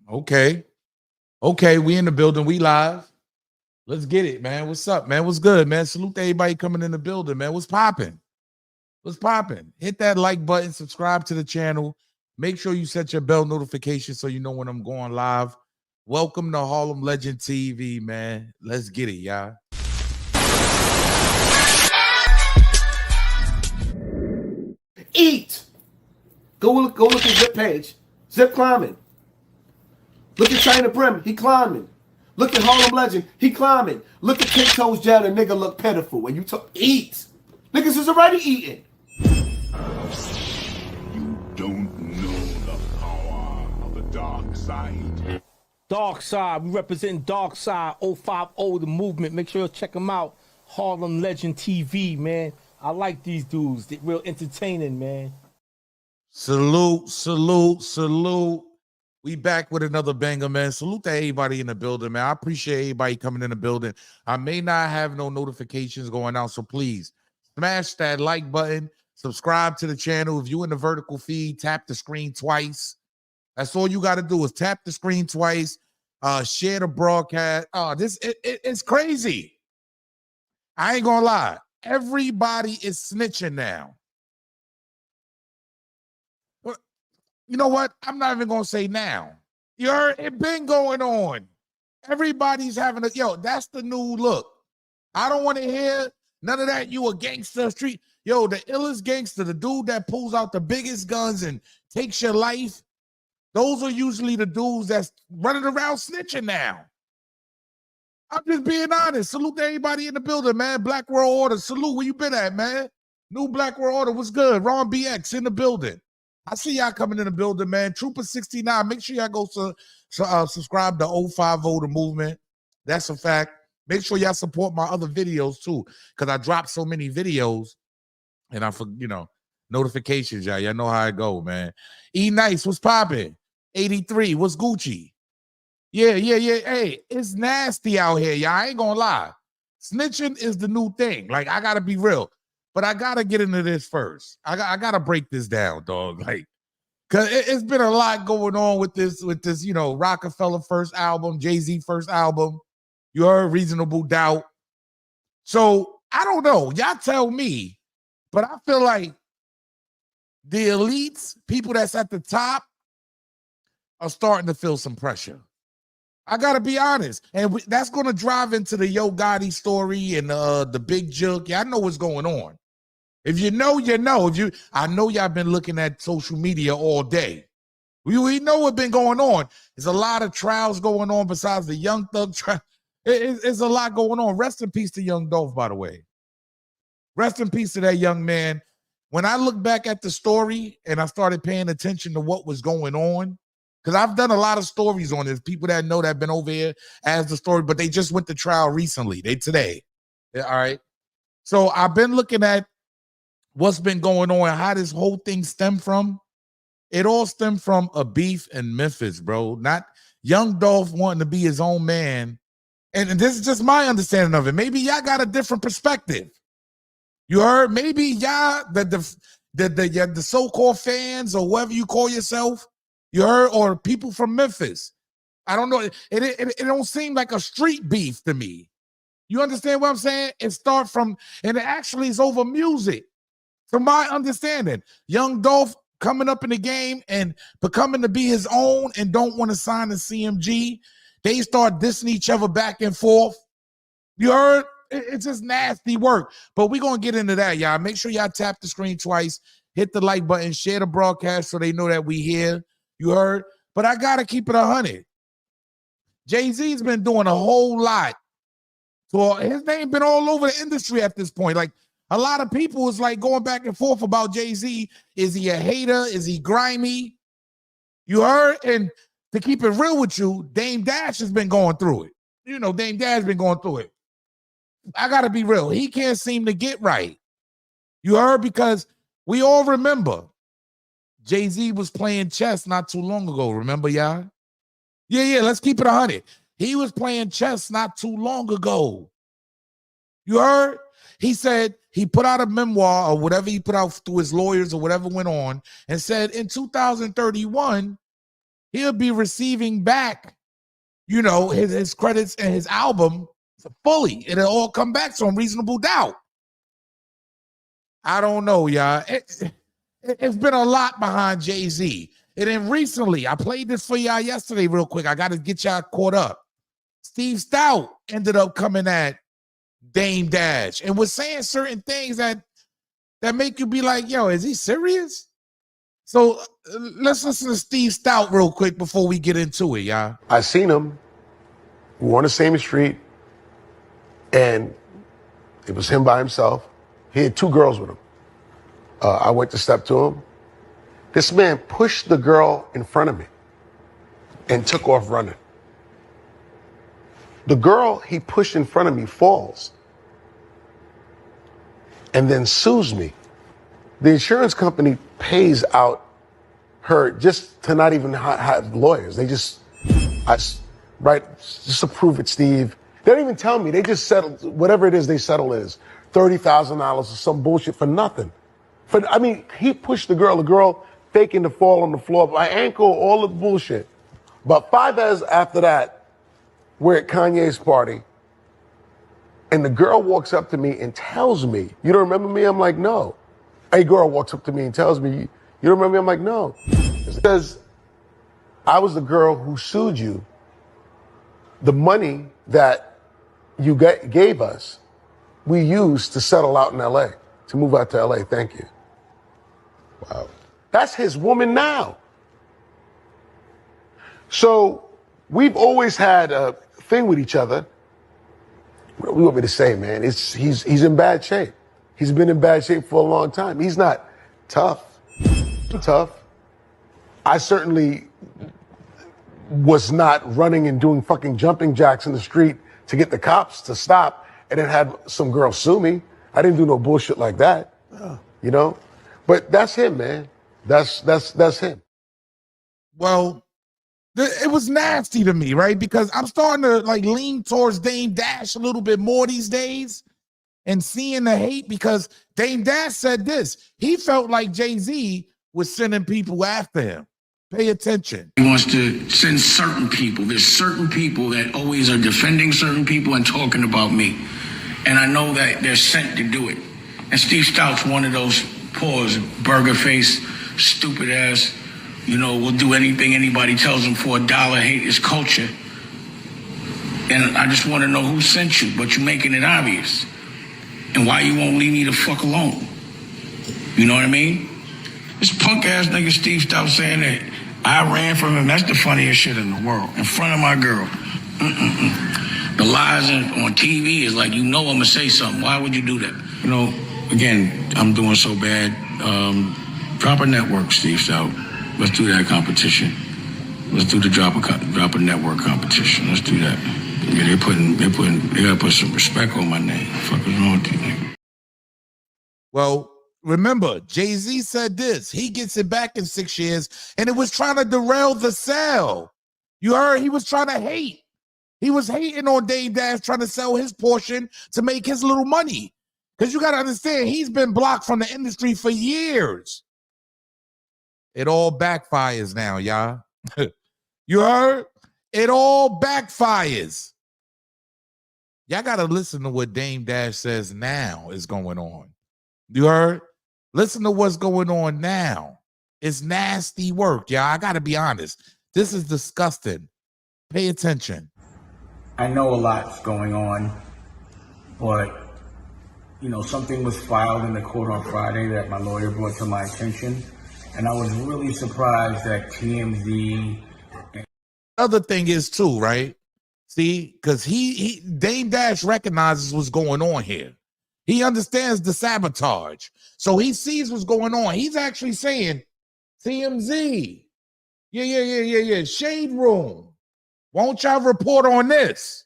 Okay. Okay, we in the building. We live. Let's get it, man. What's up, man? What's good, man? Salute to everybody coming in the building, man. What's popping? What's popping? Hit that like button, subscribe to the channel. Make sure you set your bell notification so you know when I'm going live. Welcome to Harlem Legend TV, man. Let's get it, y'all. Eat. Go look at Zip page. Zip climbing. Look at China Brim, he climbing. Look at Harlem Legend, he climbing. Look at Kid Toes Jail, the nigga look pitiful. And you talk, eat. Niggas is already eating. You don't know the power of the dark side. Dark Side, we represent Dark Side, 050, the movement. Make sure you check them out. Harlem Legend TV, man. I like these dudes. They're real entertaining, man. Salute, salute, salute. We back with another banger, man. Salute to everybody in the building, man. I appreciate everybody coming in the building. I may not have no notifications going out, so please smash that like button. Subscribe to the channel. If you're in the vertical feed, tap the screen twice. That's all you got to do is tap the screen twice. Share the broadcast. It's crazy. I ain't gonna lie. Everybody is snitching now. You know what? I'm not even gonna say now. You heard it been going on. Everybody's having that's the new look. I don't want to hear none of that. You a gangster street. Yo, the illest gangster, the dude that pulls out the biggest guns and takes your life. Those are usually the dudes that's running around snitching now. I'm just being honest. Salute to everybody in the building, man. Black World Order. Salute. Where you been at, man? New Black World Order. What's good? Ron BX in the building. I see y'all coming in the building, man. Trooper 69. Make sure y'all go subscribe to 050 the movement. That's a fact. Make sure y'all support my other videos too, because I dropped so many videos and notifications, y'all. Y'all know how I go, man. E Nice, what's popping? 83, what's Gucci? Yeah. Hey, it's nasty out here, y'all. I ain't gonna lie. Snitching is the new thing. Like, I gotta be real. But I gotta get into this first. I gotta break this down, dog. Like, cause it's been a lot going on with this, Rockefeller first album, Jay-Z first album. You heard Reasonable Doubt. So I don't know. Y'all tell me, but I feel like the elites, people that's at the top, are starting to feel some pressure. I gotta be honest, and that's gonna drive into the Yo Gotti story and the Big Jook. Yeah, I know what's going on. If you know, you know. I know y'all been looking at social media all day. We know what's been going on. There's a lot of trials going on besides the Young Thug trial. It's a lot going on. Rest in peace to young Dolph, by the way. Rest in peace to that young man. When I look back at the story and I started paying attention to what was going on, because I've done a lot of stories on this. People that know that have been over here as the story, but they just went to trial recently. Today. All right. So I've been looking at what's been going on, how this whole thing stemmed from. It all stemmed from a beef in Memphis, bro. Not young Dolph wanting to be his own man. And this is just my understanding of it. Maybe y'all got a different perspective. You heard? Maybe y'all, the so-called fans or whatever you call yourself, you heard, or people from Memphis. I don't know. It don't seem like a street beef to me. You understand what I'm saying? It starts from, and it actually is over music. From my understanding, young Dolph coming up in the game and becoming to be his own and don't want to sign the CMG. They start dissing each other back and forth. You heard? It's just nasty work. But we're going to get into that, y'all. Make sure y'all tap the screen twice, hit the like button, share the broadcast so they know that we here. You heard? But I got to keep it 100. Jay-Z's been doing a whole lot. So his name been all over the industry at this point. Like, a lot of people is like going back and forth about Jay-Z. Is he a hater? Is he grimy? You heard? And to keep it real with you, Dame Dash has been going through it. You know, Dame Dash has been going through it. I got to be real. He can't seem to get right. You heard? Because we all remember Jay-Z was playing chess not too long ago. Remember, y'all? Yeah, let's keep it 100. He was playing chess not too long ago. You heard? He said he put out a memoir or whatever he put out through his lawyers or whatever went on and said in 2031, he'll be receiving back, you know, his credits and his album fully. It'll all come back to him, Reasonable Doubt. I don't know, y'all. It's been a lot behind Jay-Z. And then recently, I played this for y'all yesterday real quick. I got to get y'all caught up. Steve Stoute ended up coming at Dame Dash and was saying certain things that make you be like, yo, is he serious? So let's listen to Steve Stoute real quick before we get into it, y'all. I seen him. We were on the same street, and it was him by himself. He had 2 girls with him. I went to step to him. This man pushed the girl in front of me and took off running. The girl he pushed in front of me falls and then sues me. The insurance company pays out her just to not even have lawyers. They just, just approve it, Steve. They don't even tell me. They just settle, whatever it is they settle is $30,000 or some bullshit for nothing. I mean, he pushed the girl faking to fall on the floor, my ankle, all the bullshit. About 5 hours after that, we're at Kanye's party, and the girl walks up to me and tells me, you don't remember me? I'm like, no. A girl walks up to me and tells me, you don't remember me? I'm like, no. It says, I was the girl who sued you. The money that you gave us, we used to settle out in LA, to move out to LA. Thank you. Wow. That's his woman now. So we've always had a thing with each other. What do you want me to say, man? He's in bad shape. He's been in bad shape for a long time. He's not tough. Tough. I certainly was not running and doing fucking jumping jacks in the street to get the cops to stop and then have some girl sue me. I didn't do no bullshit like that, you know? But that's him, man. That's him. Well, it was nasty to me, right? Because I'm starting to like lean towards Dame Dash a little bit more these days and seeing the hate, because Dame Dash said this. He felt like Jay-Z was sending people after him. Pay attention. He wants to send certain people. There's certain people that always are defending certain people and talking about me. And I know that they're sent to do it. And Steve Stoute's one of those pause, burger face, stupid ass, you know, will do anything anybody tells him for $1, hate his culture. And I just want to know who sent you, but you're making it obvious. And why you won't leave me the fuck alone. You know what I mean? This punk ass nigga Steve Stoute saying that I ran from him, that's the funniest shit in the world. In front of my girl. The lies on TV is like, you know I'm gonna say something. Why would you do that? You know, again, I'm doing so bad. Drop a network, Steve Stoute. Let's do that competition. Let's do the drop a network competition. Let's do that. Yeah, they gotta put some respect on my name. What the fuck is wrong with you, nigga? Well, remember, Jay-Z said this. He gets it back in 6 years, and it was trying to derail the sale. You heard he was trying to hate. He was hating on Dame Dash, trying to sell his portion to make his little money. Because you got to understand, he's been blocked from the industry for years. It all backfires now, y'all. You heard? It all backfires. Y'all got to listen to what Dame Dash says now is going on. You heard? Listen to what's going on now. It's nasty work, y'all. I got to be honest. This is disgusting. Pay attention. I know a lot's going on, but, you know, something was filed in the court on Friday that my lawyer brought to my attention, and I was really surprised that TMZ... Other thing is, too, right? See, because Dame Dash recognizes what's going on here. He understands the sabotage. So he sees what's going on. He's actually saying, TMZ, yeah, Shade Room. Won't y'all report on this?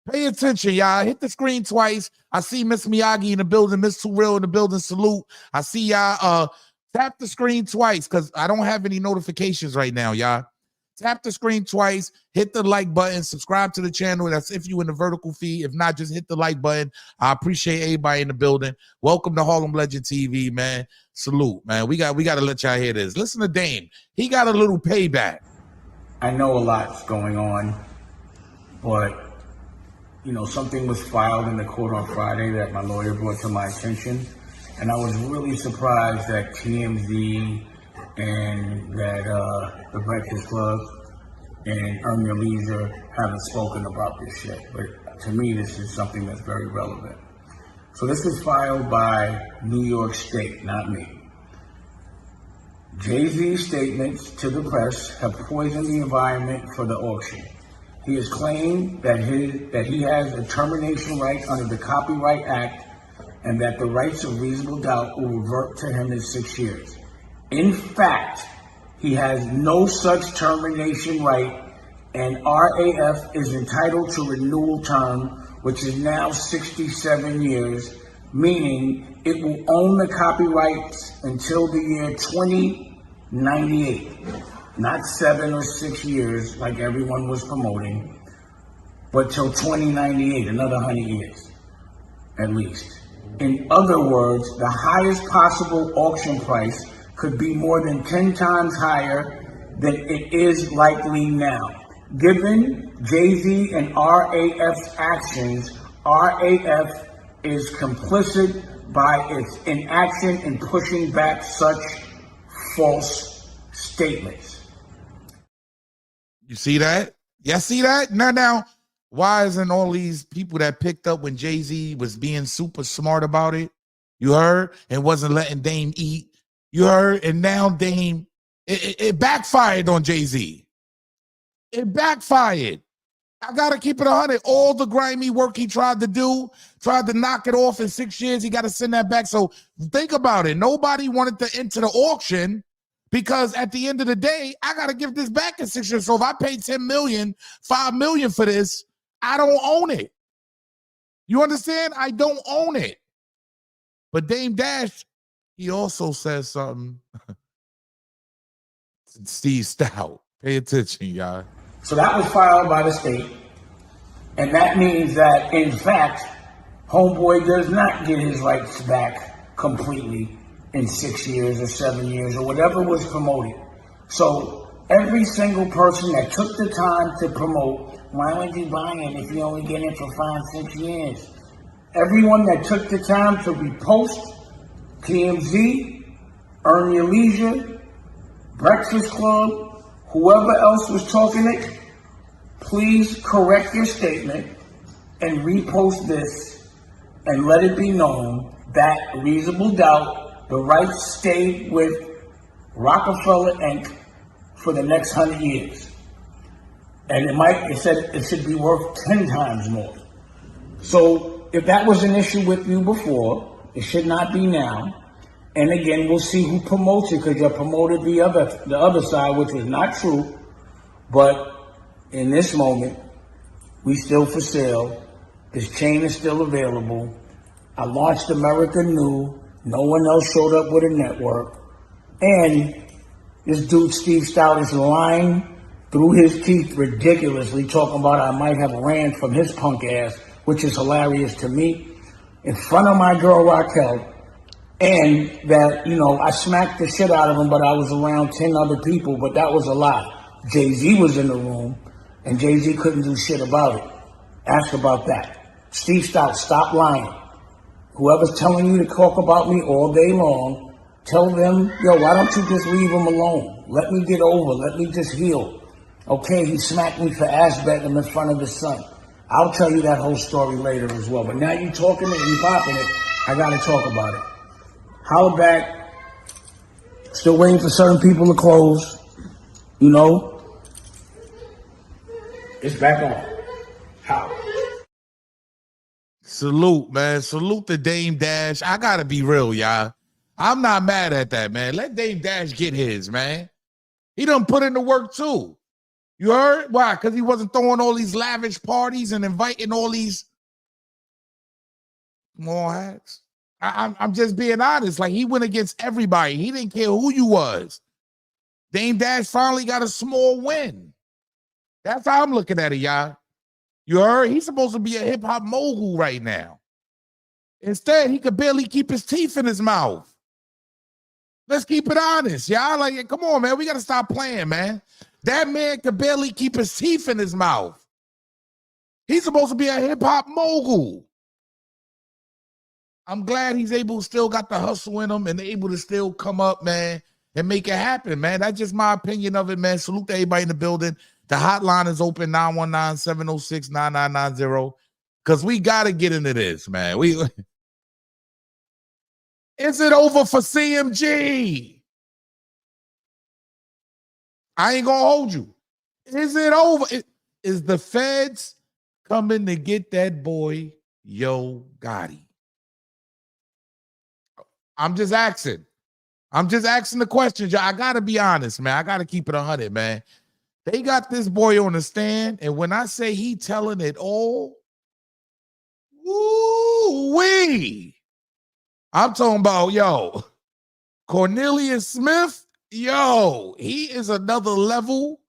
Pay attention, y'all. Hit the screen twice. I see Miss Miyagi in the building, Miss Too Real in the building. Salute. I see y'all. Tap the screen twice because I don't have any notifications right now, y'all. Tap the screen twice. Hit the like button. Subscribe to the channel. That's if you in the vertical feed. If not, just hit the like button. I appreciate everybody in the building. Welcome to Harlem Legend TV, man. Salute, man. We got to let y'all hear this. Listen to Dame. He got a little payback. I know a lot's going on, but you know, something was filed in the court on Friday that my lawyer brought to my attention, and I was really surprised that TMZ and that the Breakfast Club and Earn Your Leisure haven't spoken about this yet. But to me, this is something that's very relevant. So this was filed by New York State, not me. Jay-Z's statements to the press have poisoned the environment for the auction. He has claimed that he has a termination right under the Copyright Act and that the rights of reasonable doubt will revert to him in 6 years. In fact, he has no such termination right, and RAF is entitled to renewal term, which is now 67 years, meaning it will own the copyrights until the year 2098. Not 7 or 6 years like everyone was promoting, but till 2098, another 100 years, at least. In other words, the highest possible auction price could be more than 10 times higher than it is likely now. Given Jay-Z and RAF's actions, RAF is complicit by its inaction in pushing back such false statements. You see that? Y'all see that? Now, why isn't all these people that picked up when Jay-Z was being super smart about it? You heard? And wasn't letting Dame eat. You heard? And now Dame, it backfired on Jay-Z. It backfired. I got to keep it 100. All the grimy work he tried to do, tried to knock it off in 6 years, he got to send that back. So think about it. Nobody wanted to enter the auction because at the end of the day, I got to give this back in 6 years. So if I pay 10 million, 5 million for this, I don't own it. You understand? I don't own it. But Dame Dash, he also says something. Steve Stoute. Pay attention, y'all. So that was filed by the state. And that means that, in fact, Homeboy does not get his rights back completely in 6 years or 7 years or whatever was promoted. So every single person that took the time to promote, why would you buy it if you only get it for 5-6 years? Everyone that took the time to repost TMZ, Earn Your Leisure, Breakfast Club, whoever else was talking it, please correct your statement and repost this and let it be known that reasonable doubt, the rights stay with Rockefeller Inc. for the next 100 years. And it said it should be worth 10 times more. So if that was an issue with you before, it should not be now. And again, we'll see who promotes it, because you promoted the other side, which was not true. But in this moment, we still for sale. This chain is still available. I launched America New. No one else showed up with a network. And this dude, Steve Stoute, is lying through his teeth ridiculously, talking about I might have ran from his punk ass, which is hilarious to me, in front of my girl Raquel. And that, I smacked the shit out of him, but I was around 10 other people, but that was a lie. Jay-Z was in the room, and Jay-Z couldn't do shit about it. Ask about that. Steve Stoute, stop lying. Whoever's telling you to talk about me all day long, tell them, why don't you just leave him alone? Let me get over, let me just heal. Okay, he smacked me for ass betting him in front of his son. I'll tell you that whole story later as well. But now you talking it, you popping it, I gotta talk about it. Holla back. Still waiting for certain people to close. It's back on. How? Salute, man. Salute to Dame Dash. I gotta be real, y'all. I'm not mad at that, man. Let Dame Dash get his, man. He done put in the work too. You heard? Why? Because he wasn't throwing all these lavish parties and inviting all these more hacks. I'm just being honest. Like, he went against everybody. He didn't care who you was. Dame Dash finally got a small win. That's how I'm looking at it, y'all. You heard? He's supposed to be a hip-hop mogul right now. Instead, he could barely keep his teeth in his mouth. Let's keep it honest, y'all. Like, come on, man. We got to stop playing, man. That man could barely keep his teeth in his mouth. He's supposed to be a hip-hop mogul. I'm glad he's still got the hustle in him and able to still come up, man, and make it happen, man. That's just my opinion of it, man. Salute to everybody in the building. The hotline is open, 919-706-9990, because we got to get into this, man. Is it over for CMG? I ain't going to hold you. Is it over? Is the feds coming to get that boy, Yo Gotti? I'm just asking. I'm just asking the questions. I got to be honest, man. I got to keep it 100, man. They got this boy on the stand, and when I say he telling it all, woo-wee. I'm talking about, yo, Cornelius Smith, yo, he is another level.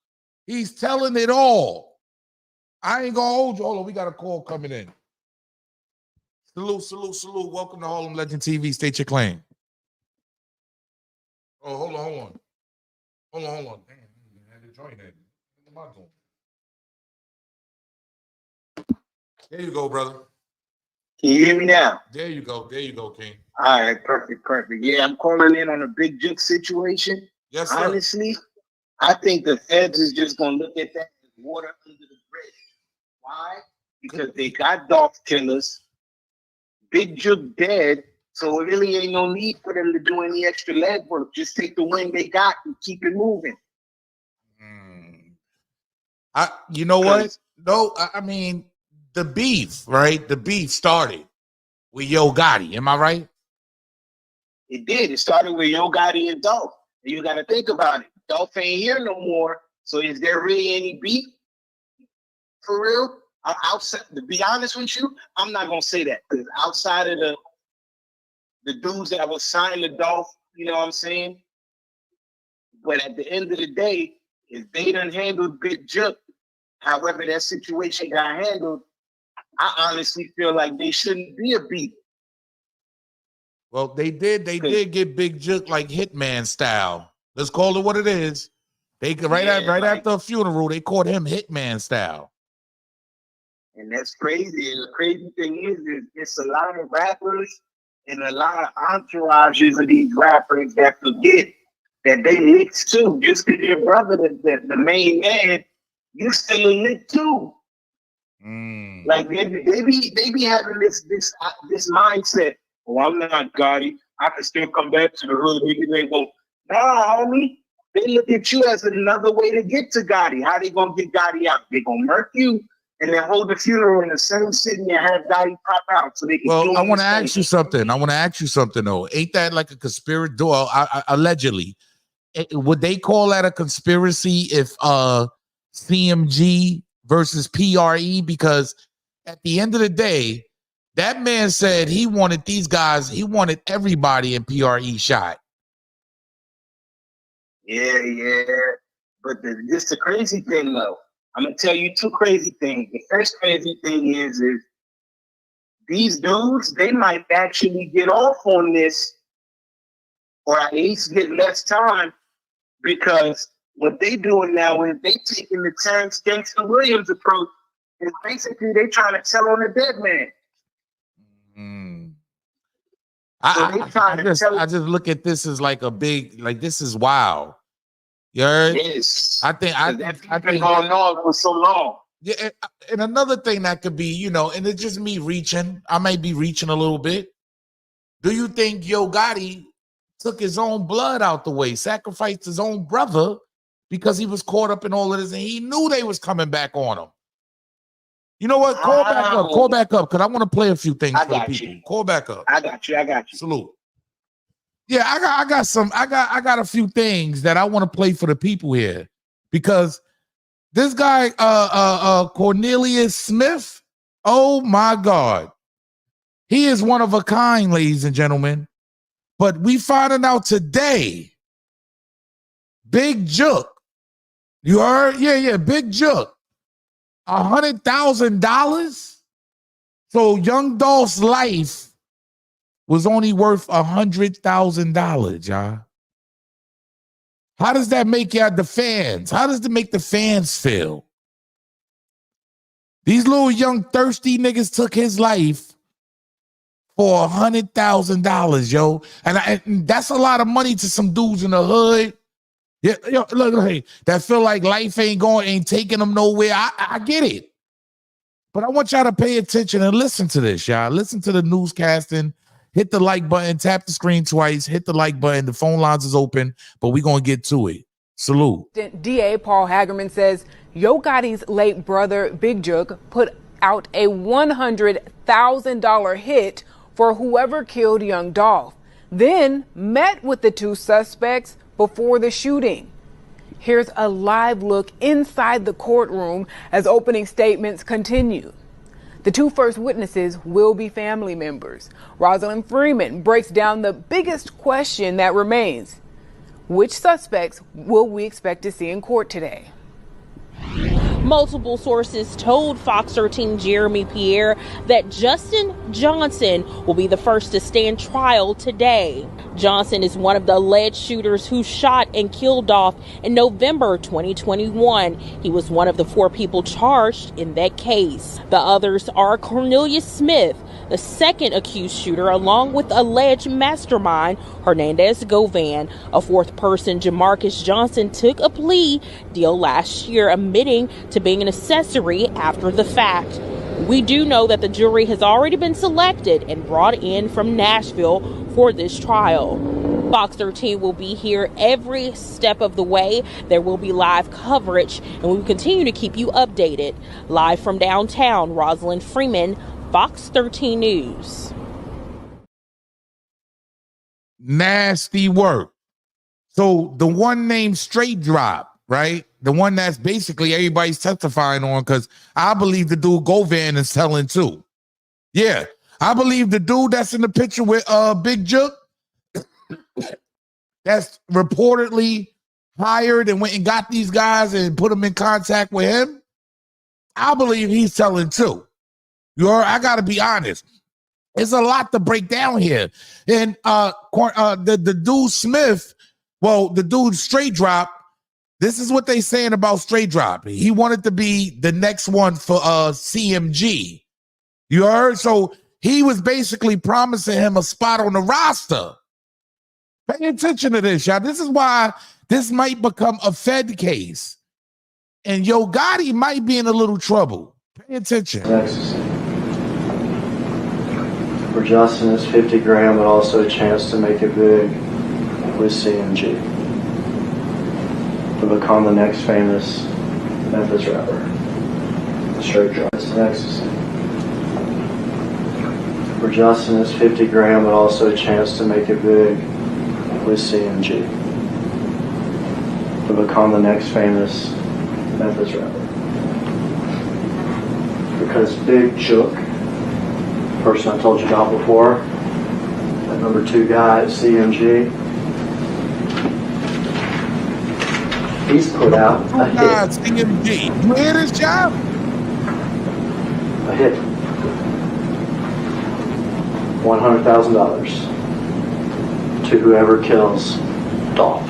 He's telling it all. I ain't gonna hold you. Hold on, we got a call coming in. Salute, salute, salute. Welcome to Harlem Legend TV. State your claim. Oh, hold on. Damn, I had to join that. What am I doing? There you go, brother. Can you hear me now? There you go, King. All right, perfect. Yeah, I'm calling in on a big Jook situation. Yes, sir. Honestly, I think the feds is just gonna look at that as water under the bridge. Why? Because they got Dolph killers, Big Jook dead, so it really ain't no need for them to do any extra leg work. Just take the win they got and keep it moving. You know what? No, I mean, the beef, right? The beef started with Yo Gotti. Am I right? It did. It started with Yo Gotti and Dolph. And you got to think about it. Dolph ain't here no more. So is there really any beef? For real? I'm outside. To be honest with you, I'm not gonna say that, because outside of the dudes that was signed to Dolph, you know what I'm saying? But at the end of the day, if they done handled Big Jook, however that situation got handled, I honestly feel like they shouldn't be a beef. Well, they did get Big Jook like Hitman style. Let's call it what it is. They after a funeral, they called him Hitman style. And that's crazy. And the crazy thing is it's a lot of rappers and a lot of entourages of these rappers that forget that they mix too. Just because your brother, the main man, you still a lick too. Like they be having this mindset. Oh, I'm not Gotti. I can still come back to the hood. Niggas ain't go, nah, homie. They look at you as another way to get to Gotti. How they gonna get Gotti out? They gonna murk you and then hold the funeral in the same city and have Gotti pop out so they can. Well, I want to ask you something. Though. Ain't that like a conspiracy? Allegedly, would they call that a conspiracy if CMG versus PRE? Because at the end of the day, that man said he wanted these guys, he wanted everybody in PRE shot. Yeah. But this the crazy thing, though. I'm going to tell you two crazy things. The first crazy thing is these dudes, they might actually get off on this, or at least get less time, because what they doing now is they taking the Terrence Gangsta Williams approach, and basically they trying to tell on a dead man. I just look at this as like a big, like, this is wild. You heard? Yes. I think going on for so long. Yeah, and another thing that could be, and it's just me reaching. I might be reaching a little bit. Do you think Yo Gotti took his own blood out the way, sacrificed his own brother because he was caught up in all of this, and he knew they was coming back on him? You know what? Call back up, because I want to play a few things for the people. Call back up. I got you. Salute. Yeah, I got a few things that I want to play for the people here, because this guy, Cornelius Smith, oh my God, he is one of a kind, ladies and gentlemen. But we finding out today, Big Jook, you heard? Yeah, Big Jook, $100,000. So Young Dolph's life was only worth $100,000, y'all. How does that make y'all the fans? How does it make the fans feel? These little young thirsty niggas took his life for $100,000, yo. And that's a lot of money to some dudes in the hood. Yeah, yo, look, hey, that feel like life ain't taking them nowhere. I get it. But I want y'all to pay attention and listen to this, y'all. Listen to the newscasting. Hit the like button, tap the screen twice, hit the like button. The phone lines is open, but we're going to get to it. Salute. DA Paul Hagerman says Yo Gotti's late brother, Big Jook, put out a $100,000 hit for whoever killed young Dolph, then met with the two suspects before the shooting. Here's a live look inside the courtroom as opening statements continue. The two first witnesses will be family members. Rosalind Freeman breaks down the biggest question that remains. Which suspects will we expect to see in court today? Multiple sources told Fox 13 Jeremy Pierre that Justin Johnson will be the first to stand trial today. Johnson is one of the alleged shooters who shot and killed Dolph in November 2021. He was one of the 4 people charged in that case. The others are Cornelius Smith, the second accused shooter, along with alleged mastermind Hernandez Govan. A 4th person, Jamarcus Johnson, took a plea deal last year, admitting to being an accessory after the fact. We do know that the jury has already been selected and brought in from Nashville for this trial. Fox 13 will be here every step of the way. There will be live coverage, and we will continue to keep you updated. Live from downtown, Rosalind Freeman, Fox 13 News. Nasty work. So the one named Straight Drop, right? The one that's basically everybody's testifying on, because I believe the dude Govan is telling too. Yeah, I believe the dude that's in the picture with Big Jook, that's reportedly hired and went and got these guys and put them in contact with him. I believe he's telling too. I got to be honest. There's a lot to break down here. And the dude Smith, well, the dude Straight Drop, this is what they saying about Straight Drop. He wanted to be the next one for CMG. You heard? So he was basically promising him a spot on the roster. Pay attention to this, y'all. This is why this might become a Fed case. And Yo Gotti might be in a little trouble. Pay attention. For Justin, it's 50 grand, but also a chance to make it big with CMG. To become the next famous Memphis rapper. Straight drugs and ecstasy. For Justin, it's 50 grand, but also a chance to make it big with CMG. To become the next famous Memphis rapper. Because Big Jook, person I told you about before, that number 2 guy at CMG, he's put out a hit. CMG. You hear this, job? A hit. $100,000 to whoever kills Dolph.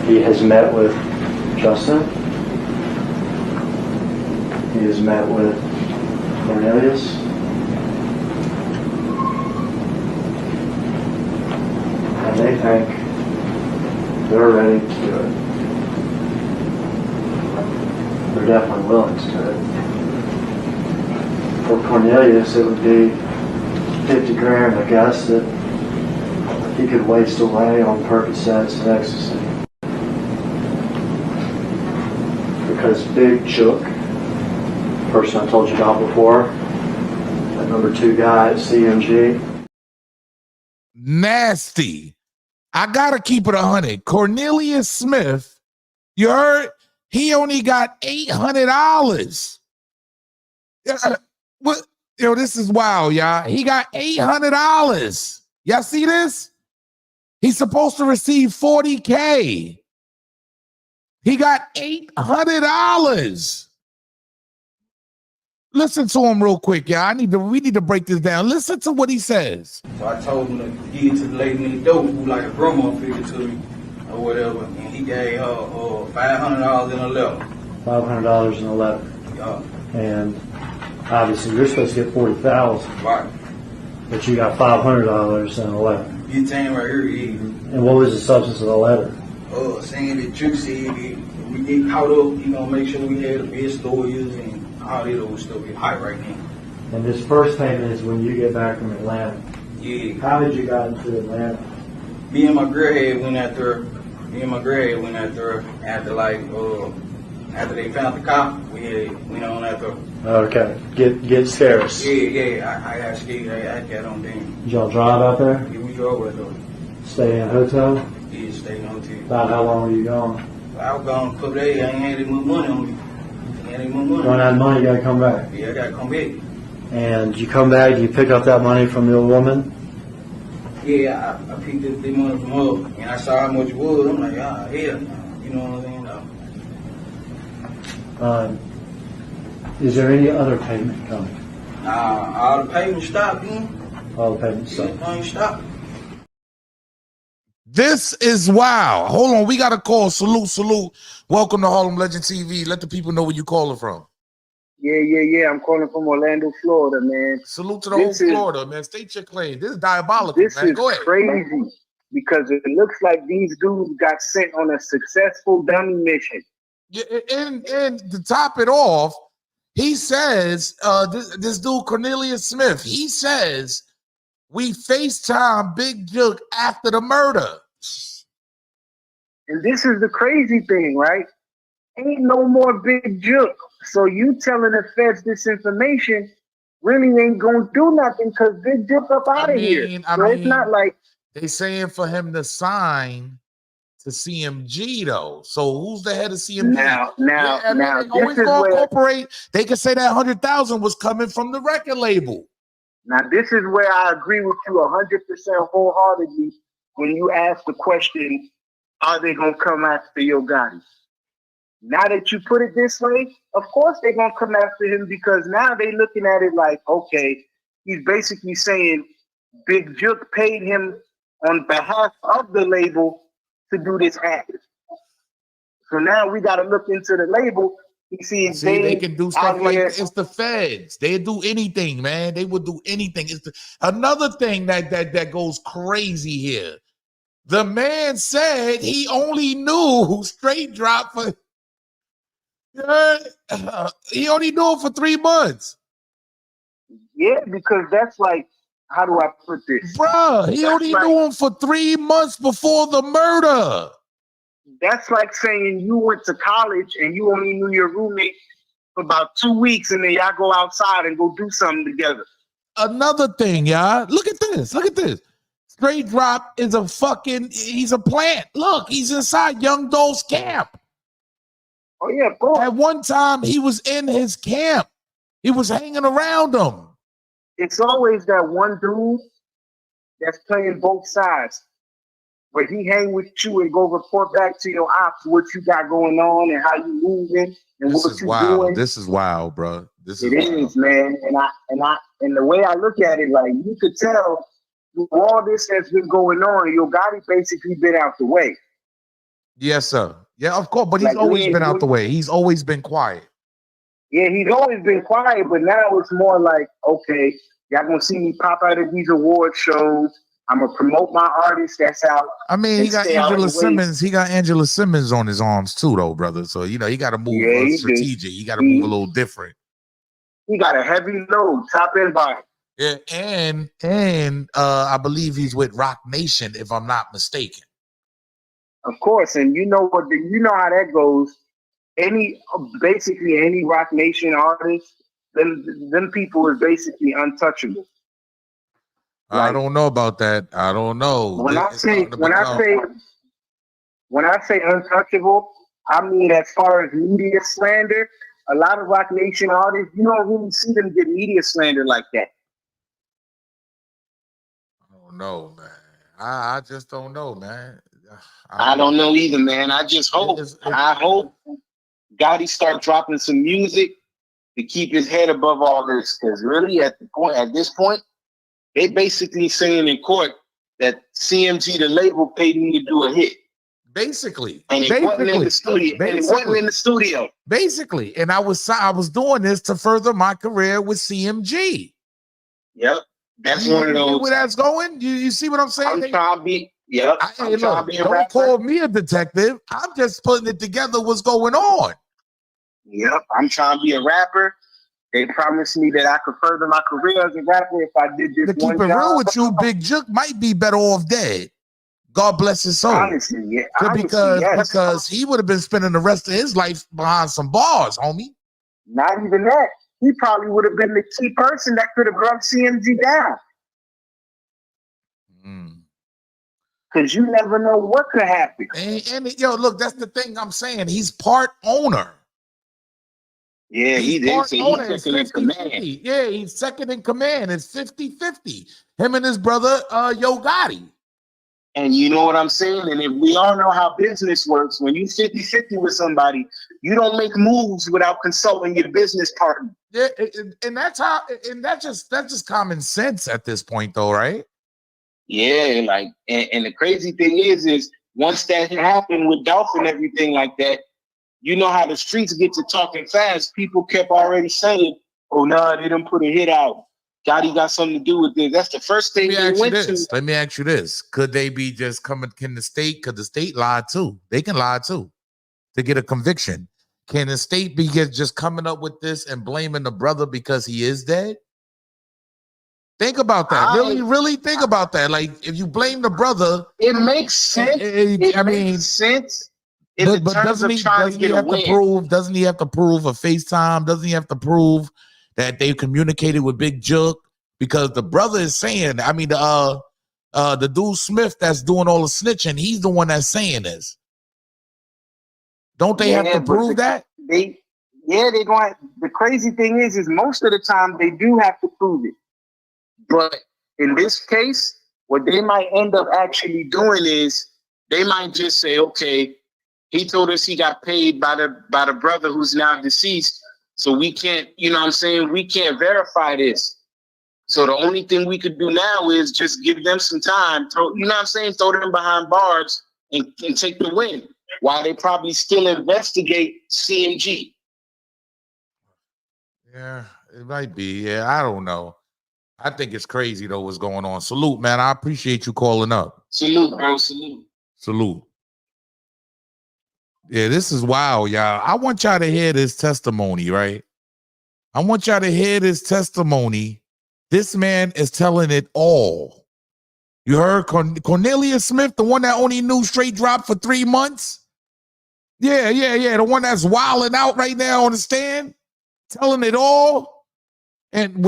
He has met with Justin. He has met with Cornelius. And they think they're ready to do it. They're definitely willing to do it. For Cornelius, it would be 50 grand, I guess, that he could waste away on Percocets and ecstasy. Because Big Jook, person I told you about before, that number 2 guy at CMG. Nasty. I gotta keep it 100. Cornelius Smith, you heard? He only got $800. What? Yo, this is wild, y'all. He got $800. Y'all see this? He's supposed to receive $40K. He got $800. Listen to him real quick, yeah. We need to break this down. Listen to what he says. So I told him to give it to the lady in the door who like a grandma figure to me or whatever, and he gave her $500 in a letter. $500 in a letter. Yeah. And obviously you're supposed to get $40,000. Right. But you got $500 in a letter. You saying right here, yeah. And what was the substance of the letter? Saying that Jook said if we get caught up, he gonna make sure we have the best lawyers and all that old stuff get hot right now. And this first payment is when you get back from Atlanta. Yeah. How did you get into Atlanta? Me and my girl had went out there. After they found the cop, we went on out there. Okay. Get scarce. Yeah. I got scared. I got on them. Did y'all drive out there? Yeah, we drove out there. Stay in a hotel? Yeah, stay in a hotel. About how long were you gone? I was gone a couple days. I ain't had any more money on me. Don't have money, you gotta come back. Yeah, I gotta come back. And you come back, do you pick up that money from the old woman? Yeah, I picked up the money from her, and I saw how much it was. I'm like, hell no. You know what I'm saying? Is there any other payment coming? All the payments stopped, man. All the payments stopped. Everything stopped. This is wow. Hold on, we got a call. Salute. Welcome to Harlem Legend TV. Let the people know where you calling from. Yeah. I'm calling from Orlando, Florida, man. Salute to the whole Florida, man. State your claim. This is diabolical, this man. is Go ahead. crazy because it looks like these dudes got sent on a successful dummy mission. Yeah, and to top it off, he says, this dude Cornelius Smith, he says, we FaceTime Big Jook after the murder. And this is the crazy thing, right? Ain't no more Big Jook. So you telling the feds this information really ain't gonna do nothing because Big Jook up out of here. So it's not like they saying for him to sign to CMG though. So who's the head of CMG? Now, they always gonna incorporate. They can say that 100,000 was coming from the record label. Now, this is where I agree with you 100% wholeheartedly when you ask the question, are they going to come after Yo Gotti? Now that you put it this way, of course they're going to come after him because now they're looking at it like, okay, he's basically saying Big Jook paid him on behalf of the label to do this act. So now we got to look into the label. See, they can do stuff like it's the feds. They do anything, man. They would do anything. Another thing that goes crazy here. The man said he only knew straight drop for. He only knew it for 3 months. Yeah, because that's like, how do I put this, bruh? He only knew him for 3 months before the murder. That's like saying you went to college and you only knew your roommate for about 2 weeks and then y'all go outside and go do something together. Another thing, y'all. Look at this. Straight Drop is he's a plant. Look, he's inside Young Dolph's camp. Oh, yeah, bro. At one time, he was in his camp. He was hanging around him. It's always that one dude that's playing both sides. But he hang with you and go report back to your ops what you got going on and how you moving and what you doing. This is wild, bro. It is, man. And the way I look at it, like you could tell through all this that's been going on, Yo Gotti basically been out the way. Yes, sir. Yeah, of course. But he's always been out the way. He's always been quiet. Yeah, he's always been quiet, but now it's more like, okay, y'all gonna see me pop out of these award shows. I'm gonna promote my artist that's out. I mean, he got Angela Simmons. He got Angela Simmons on his arms too, though, brother. So he got to move strategic. He got to move a little different. He got a heavy load, top and bottom. Yeah, and I believe he's with Rock Nation, if I'm not mistaken. Of course, and you know how that goes. Basically any Rock Nation artist, them people is basically untouchable. I don't know about that. I don't know. When I say untouchable, I mean as far as media slander. A lot of Rock Nation artists, you don't really see them get media slander like that. I don't know, man. I just don't know, man. I don't know either, man. I just hope. I hope Gotti start dropping some music to keep his head above all this. Because really, at this point, they basically saying in court that CMG, the label, paid me to do a hit. Basically, and it wasn't in the studio. And it wasn't in the studio. Basically, and I was doing this to further my career with CMG. Yep, that's one of those. Where that's going? You see what I'm saying? I'm trying to be. Yep. Don't call me a detective. I'm just putting it together. What's going on? Yep, I'm trying to be a rapper. They promised me that I could further my career as a rapper if I did this. To keep it real with you, Big Jook might be better off dead. God bless his soul. Honestly, yeah. Because he would have been spending the rest of his life behind some bars, homie. Not even that. He probably would have been the key person that could have brought CMG down. Because you never know what could happen. And yo, look, that's the thing I'm saying. He's part owner. Yeah, he's second in command. Yeah, he's second in command. It's 50-50. Him and his brother, Yo Gotti. And you know what I'm saying? And if we all know how business works, when you 50-50 with somebody, you don't make moves without consulting your business partner. Yeah, and that's just common sense at this point, though, right? Yeah, like, and the crazy thing is once that happened with Dolph and everything like that, you know how the streets get to talking fast. People kept already saying, "Oh no, they didn't put a hit out. Gotti got something to do with this." That's the first thing they went to. Let me ask you this: could they be just coming? Can the state? Could the state lie too? They can lie too to get a conviction. Can the state be just coming up with this and blaming the brother because he is dead? Think about that. Really think about that. Like, if you blame the brother, it makes sense. It makes sense. But doesn't he have to prove? Doesn't he have to prove a FaceTime? Doesn't he have to prove that they communicated with Big Jook? Because the brother is saying, I mean, the dude Smith that's doing all the snitching, he's the one that's saying this. Don't they have to prove that? They going. The crazy thing is most of the time they do have to prove it. But in this case, what they might end up actually doing is they might just say, okay, he told us he got paid by the brother who's now deceased. So we can't, you know what I'm saying? We can't verify this. So the only thing we could do now is just give them some time. You know what I'm saying? Throw them behind bars and take the win while they probably still investigate CMG. Yeah, it might be. Yeah, I don't know. I think it's crazy, though, what's going on. Salute, man. I appreciate you calling up. Salute, bro. Salute. Salute. Yeah, this is wild, y'all. I want y'all to hear this testimony, right? I want y'all to hear this testimony. This man is telling it all. You heard Cornelius Smith, the one that only knew straight drop for 3 months? Yeah. The one that's wilding out right now on the stand, telling it all. And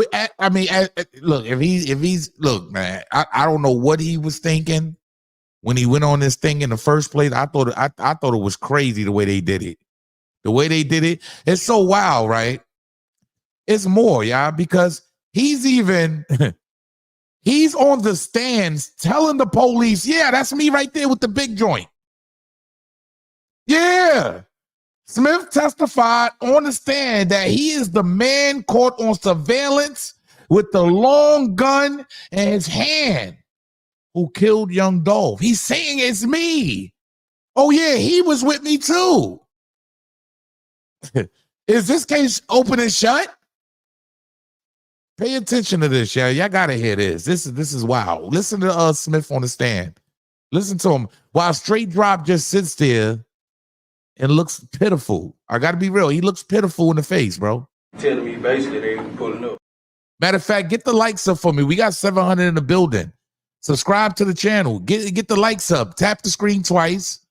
look, if he's look, man, I don't know what he was thinking when he went on this thing in the first place. I thought it was crazy the way they did it. The way they did it, it's so wild, right? It's more, y'all, because he's on the stands telling the police, yeah, that's me right there with the big joint. Yeah. Smith testified on the stand that he is the man caught on surveillance with the long gun in his hand who killed young Dolph. He's saying it's me. Oh, yeah, he was with me too. Is this case open and shut? Pay attention to this, y'all. Y'all gotta hear this. This is wild. Listen to Smith on the stand. Listen to him while Straight Drop just sits there and looks pitiful. I gotta be real. He looks pitiful in the face, bro. Telling me basically they were pulling up. Matter of fact, get the likes up for me. We got 700 in the building. Subscribe to the channel. Get the likes up. Tap the screen twice.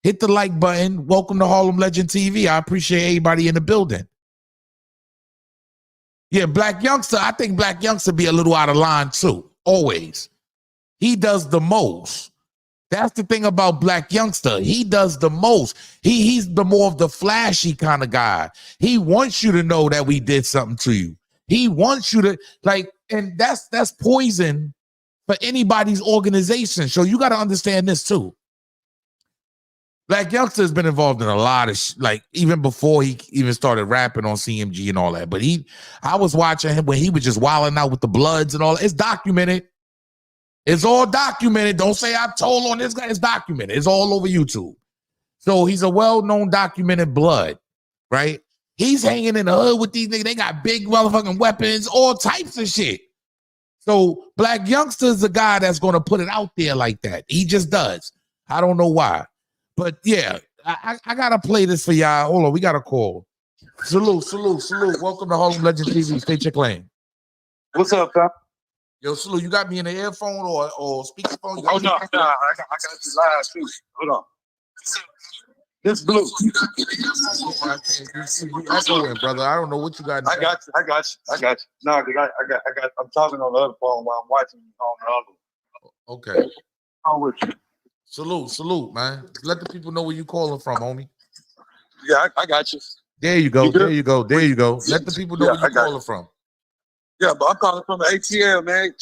Hit the like button. Welcome to Harlem Legend TV. I appreciate everybody in the building. Yeah, Black Youngster. I think Black Youngster be a little out of line too. Always. He does the most. That's the thing about Black Youngster. He does the most. He's the more of the flashy kind of guy. He wants you to know that we did something to you. He wants you to and that's poison for anybody's organization. So you got to understand this too. Black Youngster has been involved in a lot of like even before he even started rapping on CMG and all that. But I was watching him when he was just wilding out with the Bloods and all. It's documented. It's all documented. Don't say I told on this guy. It's documented. It's all over YouTube. So he's a well-known documented Blood, right? He's hanging in the hood with these niggas. They got big motherfucking weapons, all types of shit. So Black Youngster is the guy that's going to put it out there like that. He just does. I don't know why. But yeah, I got to play this for y'all. Hold on, we got a call. Salute. Welcome to Harlem Legend TV. State your claim. What's up, Pop? Yo, Salute, you got me in the earphone or speakerphone? Oh, no, I got you live, too. Hold on. This blue. You echoing, brother. I don't know what you got. I got you. No, I'm talking on the other phone while I'm watching on the other one. Okay. I'm with you. Salute, man. Let the people know where you calling from, homie. Yeah, I got you. There you go. Let the people know where you calling from. Yeah, but I'm calling from the ATL, man.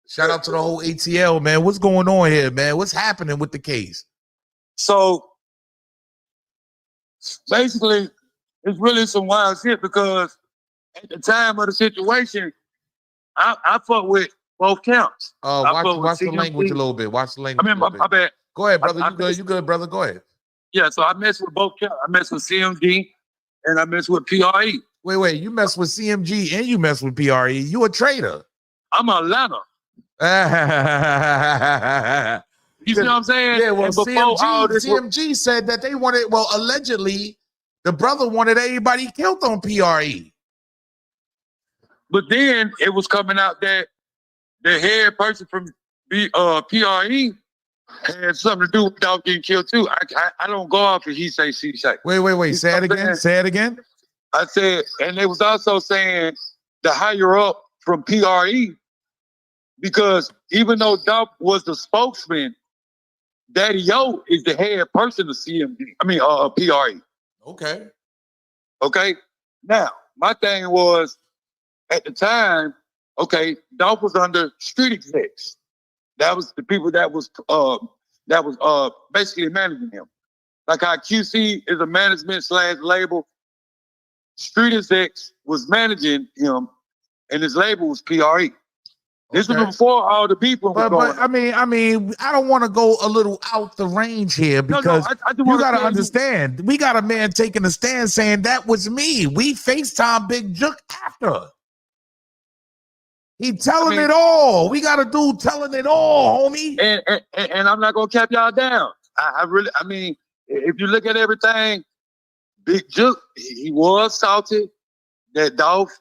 Shout out to the whole ATL, man. What's going on here, man? What's happening with the case? So basically, it's really some wild shit because at the time of the situation, I fuck with both counts. Watch the language a little bit. My bad. Go ahead, brother. You good, brother. Go ahead. Yeah, so I mess with both counts. I mess with CMG and I mess with PRE. Wait. You mess with CMG and you mess with PRE. You a traitor. I'm Atlanta. You see what I'm saying? Yeah, well, CMG said that they wanted, well, allegedly, the brother wanted everybody killed on PRE. But then it was coming out that the head person from PRE had something to do with Dolph getting killed too. I don't go off of he say, she say. Wait. Say it again. I said, and they was also saying the higher up from PRE, because even though Dolph was the spokesman, Daddy Yo is the head person of CMG. PRE. Okay. Now, my thing was at the time, Dolph was under street execs. That was the people that was basically managing him. Like how QC is a management / label. Street execs was managing him, and his label was PRE. This was before all the people were going. But I mean, I don't want to go a little out the range here because you got to understand. We got a man taking a stand saying that was me. We FaceTime Big Jook after. He telling it all. We got a dude telling it all, homie. And I'm not gonna cap y'all down. If you look at everything, Big Jook, he was salty that Dolph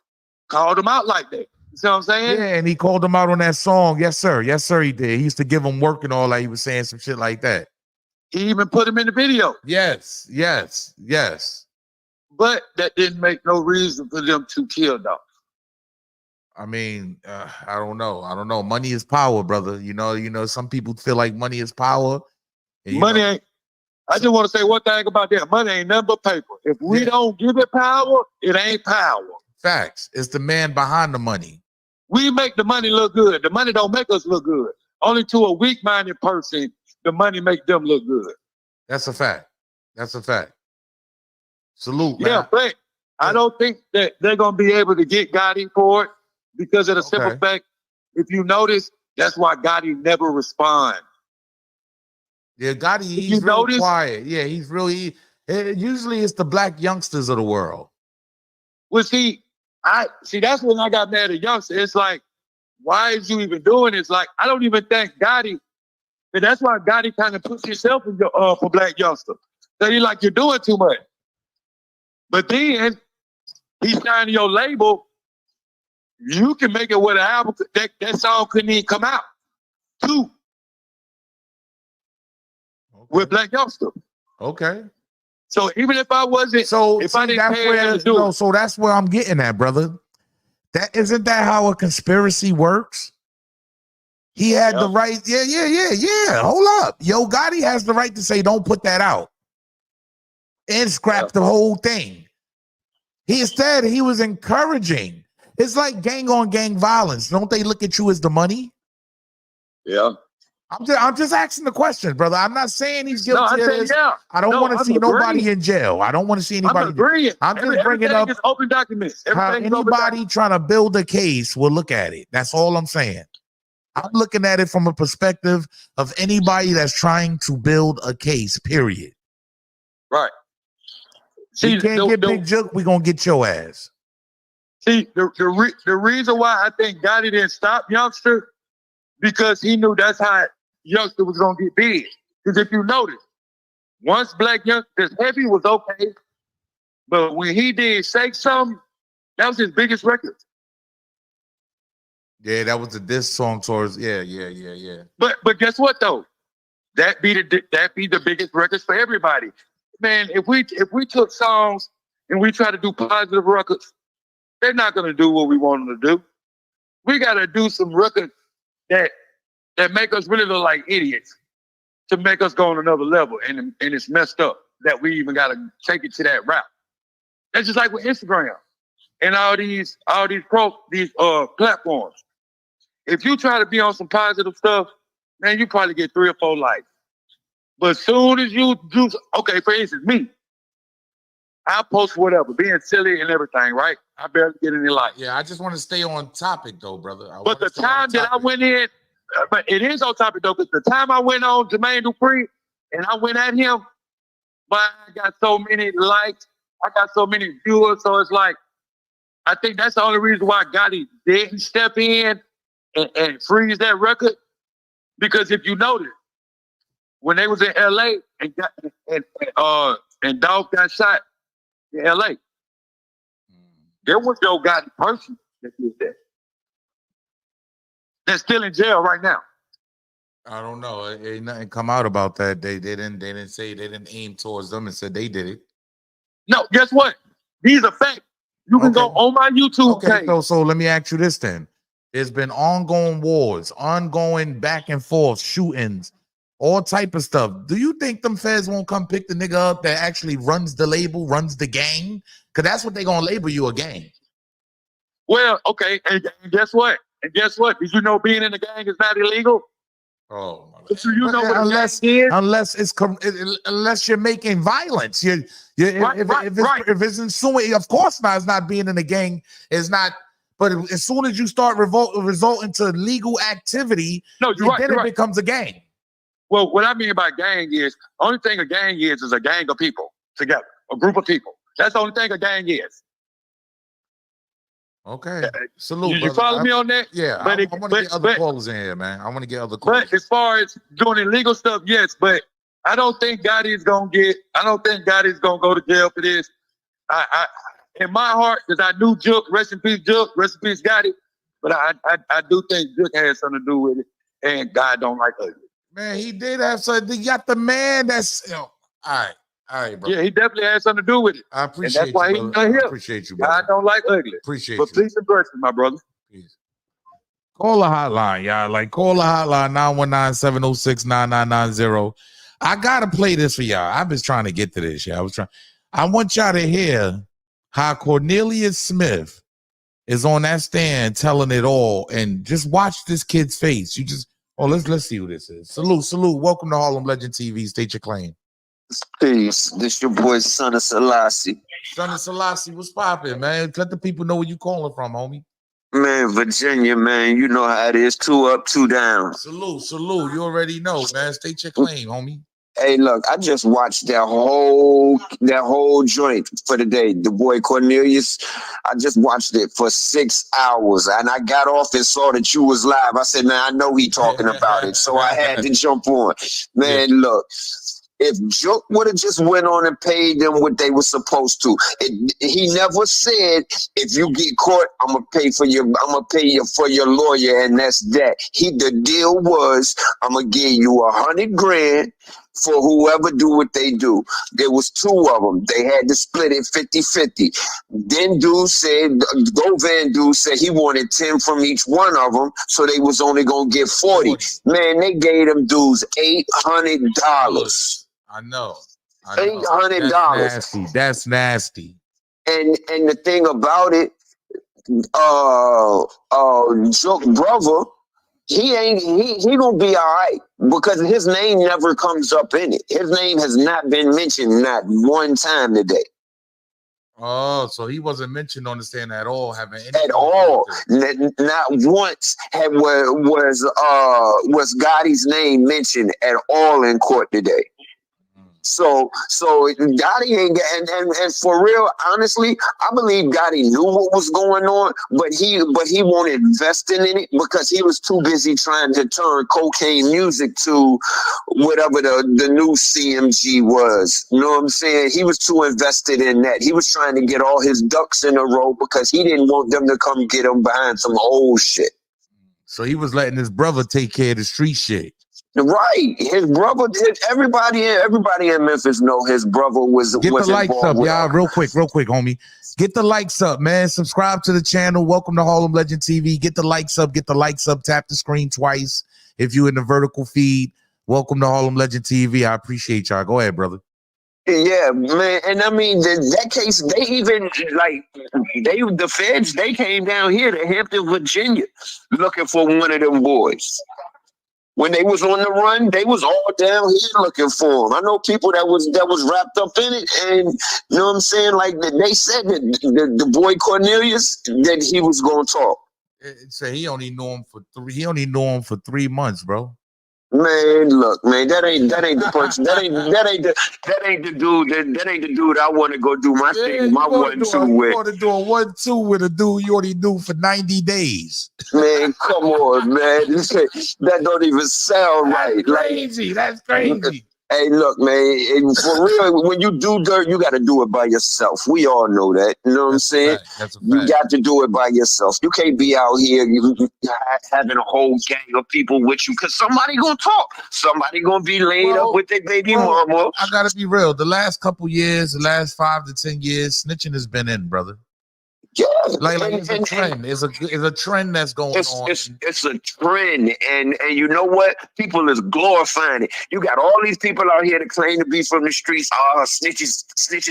called him out like that. You see what I'm saying? Yeah, and he called him out on that song. Yes, sir, he did. He used to give him work and all that. He was saying some shit like that. He even put him in the video. Yes. But that didn't make no reason for them to kill Dolph. I mean, I don't know. Money is power, brother. You know, some people feel like money is power. Money ain't. I just want to say one thing about that. Money ain't nothing but paper. If we don't give it power, it ain't power. Facts. It's the man behind the money. We make the money look good. The money don't make us look good. Only to a weak-minded person, the money make them look good. That's a fact. Salute, man. Yeah, but I don't think that they're going to be able to get Gotti for it because of the simple fact, if you notice, that's why Gotti never responds. Yeah, Gotti, he's real quiet. Yeah, he's really, usually it's the black youngsters of the world. Well, see, that's when I got mad at youngsters. It's like, why is you even doing this? Like, I don't even think Gotti, and that's why Gotti kind of puts himself in for black youngsters. So he's like, you're doing too much. But then, he's signing your label, you can make it with an album, that song couldn't even come out. Too. With black youngster. Okay. So even if I wasn't, so that's where I'm getting at, brother. Isn't that how a conspiracy works? He had the right. Yeah. Hold up. Yo Gotti has the right to say, don't put that out. And scrap the whole thing. He was encouraging. It's like gang on gang violence. Don't they look at you as the money? Yeah. I'm just asking the question, brother. I'm not saying he's guilty of this. Yeah. I don't want to see nobody in jail. I don't want to see anybody. I'm agreeing. I'm just bringing up is open documents. how anybody trying to build a case will look at it. That's all I'm saying. I'm looking at it from a perspective of anybody that's trying to build a case, period. Right. See, you can't get Big Jook, we're going to get your ass. See, the reason why I think Gotti didn't stop Youngster, because he knew that's how Youngster was going to get big. Because if you notice, once Black Youngster's Heavy was okay, but when he did Shake Something, that was his biggest record. Yeah, that was a diss song towards, yeah. But guess what though? That be the biggest records for everybody. Man, if we took songs and we try to do positive records, they're not gonna do what we want them to do. We gotta do some records that make us really look like idiots to make us go on another level. And it's messed up that we even gotta take it to that route. That's just like with Instagram and all these platforms. If you try to be on some positive stuff, man, you probably get 3 or 4 likes. But as soon as you do, okay, for instance, me, I post whatever, being silly and everything, right? I barely get any likes. Yeah, I just want to stay on topic though, brother. But the time that I went in, but it is on topic though, because the time I went on Jermaine Dupri and I went at him, but I got so many likes, I got so many viewers, so it's like, I think that's the only reason why Gotti didn't step in and freeze that record. Because if you notice, when they was in LA and Dolph got shot in LA, there was Yo Gotti person that did that. They're still in jail right now. I don't know. Ain't nothing come out about that. They didn't say, they didn't aim towards them and said they did it. No, guess what? These are facts. You can go on my YouTube page. So let me ask you this then. There's been ongoing wars, ongoing back and forth shootings, all type of stuff. Do you think them feds won't come pick the nigga up that actually runs the label, runs the gang? Because that's what they're going to label you, a gang. Well, okay, and guess what? Did you know being in the gang is not illegal? Oh, so you know what unless you're making violence. If it's ensuing, of course not. It's not being in the gang. It's not. But as soon as you start resulting to legal activity, it becomes a gang. Well, what I mean by gang is, only thing a gang is a gang of people together, a group of people. That's the only thing a gang is. Okay. Salute. You follow me on that? Yeah. I want to get other callers in here, man. I want to get other callers. But as far as doing illegal stuff, yes. But I don't think Gotti's gonna go to jail for this. I in my heart, because I knew Jook, rest in peace, Jook, rest in peace, Gotti. But I do think Jook had something to do with it, and God don't like ugly. Man, he did have something. You got the man that's, all right, bro. Yeah, he definitely had something to do with it. I appreciate and that's why you, he's not here. I appreciate you, brother. God don't like ugly. Appreciate but you. Peace and blessings, my brother. Peace. Call the hotline, y'all. Like, call the hotline, 919-706-9990. I got to play this for y'all. I've been trying to get to this, y'all. I want y'all to hear how Cornelius Smith is on that stand telling it all, and just watch this kid's face. Let's see who this is. Salute. Welcome to Harlem Legend TV. State your claim. Peace. This your boy, Son of Selassie. Son of Selassie, what's poppin', man? Let the people know where you calling from, homie. Man, Virginia, man. You know how it is. 2 up, 2 down. Salute. You already know, man. State your claim, homie. Hey, look, I just watched that whole joint for the day. The boy Cornelius, I just watched it for 6 hours, and I got off and saw that you was live. I said, man, I know he talking about it, so I had to jump on. Man, look, if Jook would have just went on and paid them what they were supposed to, he never said, if you get caught, I'm gonna pay you for your lawyer, and that's that. The deal was, I'm gonna give you $100 grand. For whoever do what they do. There was 2 of them. They had to split it 50-50. Then Van dude said he wanted 10 from each one of them, so they was only gonna get 40. Man, they gave them dudes $800. I know. $800. That's nasty. And the thing about it, Jook brother he gonna be all right because his name never comes up in it. His name has not been mentioned not one time today. Oh, so he wasn't mentioned on the stand at all, having any at all. Not once was Gotti's name mentioned at all in court today. So Gotti ain't and for real, honestly, I believe Gotti knew what was going on, but he won't invest in it because he was too busy trying to turn cocaine music to whatever the new CMG was. You know what I'm saying? He was too invested in that. He was trying to get all his ducks in a row because he didn't want them to come get him behind some old shit. So he was letting his brother take care of the street shit. Right, his brother did. Everybody in Memphis know his brother was. Get the likes up, y'all. Real quick, homie. Get the likes up, man. Subscribe to the channel. Welcome to Harlem Legend TV. Get the likes up. Tap the screen twice if you in the vertical feed. Welcome to Harlem Legend TV. I appreciate y'all. Go ahead, brother. Yeah, man, and I mean that case. They even the feds. They came down here to Hampton, Virginia, looking for one of them boys. When they was on the run, they was all down here looking for him. I know people that was wrapped up in it, and you know what I'm saying. Like they said that the boy Cornelius that he was going to talk. So he only knew him for 3 months, bro. Man, look, man, that ain't the person. That ain't the dude I want to go do my thing, my 1-2 with. You want to do a 1-2 with a dude you already knew for 90 days. Man, come on, man. That don't even sound right. That's crazy. Hey, look, man, for real, when you do dirt, you got to do it by yourself. We all know that. You know what I'm saying? You got to do it by yourself. You can't be out here having a whole gang of people with you because somebody going to talk. Somebody going to be laid up with their baby mama. I got to be real. The last couple years, the last 5 to 10 years, snitching has been in, brother. Yeah, it's a trend. It's a trend that's going on. It's a trend, and you know what? People is glorifying it. You got all these people out here that claim to be from the streets. Snitches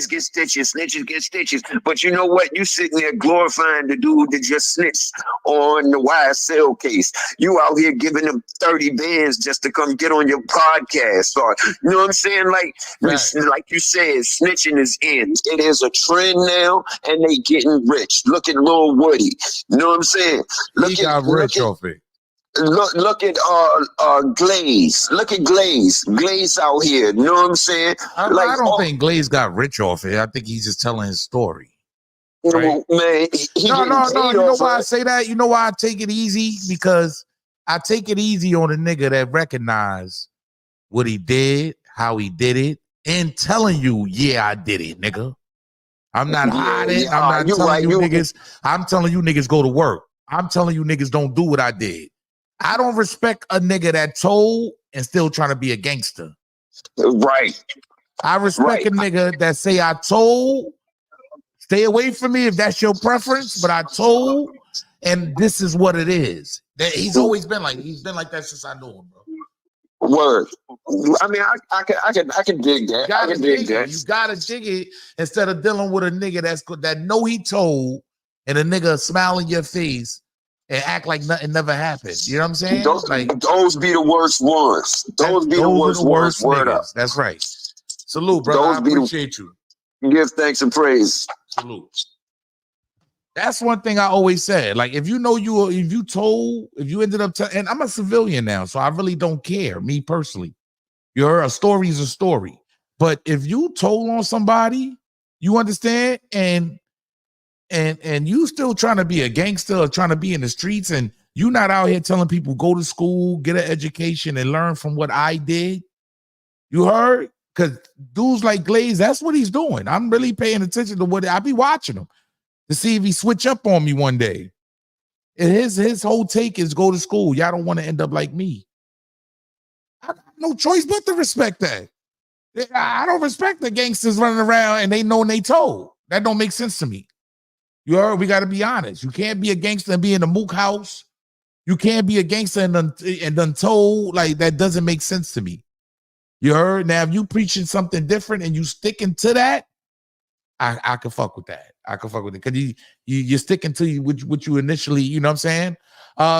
get stitches. Snitches get stitches. But you know what? You sitting there glorifying the dude that just snitched on the YSL case. You out here giving them 30 bands just to come get on your podcast. Or you know what I'm saying? Like you said, snitching is in. It is a trend now, and they getting rich. Look at Lil Woody. You know what I'm saying? He got rich off it. Look at Glaze. Look at Glaze. Glaze out here. You know what I'm saying? I don't think Glaze got rich off it. I think he's just telling his story. Right? Man, no. You know why I say that? You know why I take it easy? Because I take it easy on a nigga that recognize what he did, how he did it, and telling you, yeah, I did it, nigga. I'm not hiding. I'm not telling you niggas. I'm telling you niggas go to work. I'm telling you niggas don't do what I did. I don't respect a nigga that told and still trying to be a gangster. Right. I respect a nigga that say I told. Stay away from me if that's your preference, but I told, and this is what it is. That he's always been like that since I knew him, bro. Word. I mean, I can dig that. I can dig that. You gotta dig it instead of dealing with a nigga that know he told and a nigga smile in your face and act like nothing never happened. You know what I'm saying? Those be the worst ones. Those be the worst ones. Word up. That's right. Salute, brother. I appreciate you. Give thanks and praise. Salute. That's one thing I always said. Like, if you ended up and I'm a civilian now, so I really don't care, me personally. A story is a story. But if you told on somebody, you understand, and you still trying to be a gangster or trying to be in the streets, and you not out here telling people go to school, get an education, and learn from what I did. You heard? Because dudes like Glaze, that's what he's doing. I'm really paying attention to what I be watching him to see if he switch up on me one day. And his whole take is go to school. Y'all don't want to end up like me. I got no choice but to respect that. I don't respect the gangsters running around and they know and they told. That don't make sense to me. You heard? We got to be honest. You can't be a gangster and be in the mook house. You can't be a gangster and done told. Like, that doesn't make sense to me. You heard? Now, if you preaching something different and you sticking to that, I can fuck with that. I can fuck with it because you're sticking to what you initially, you know what I'm saying?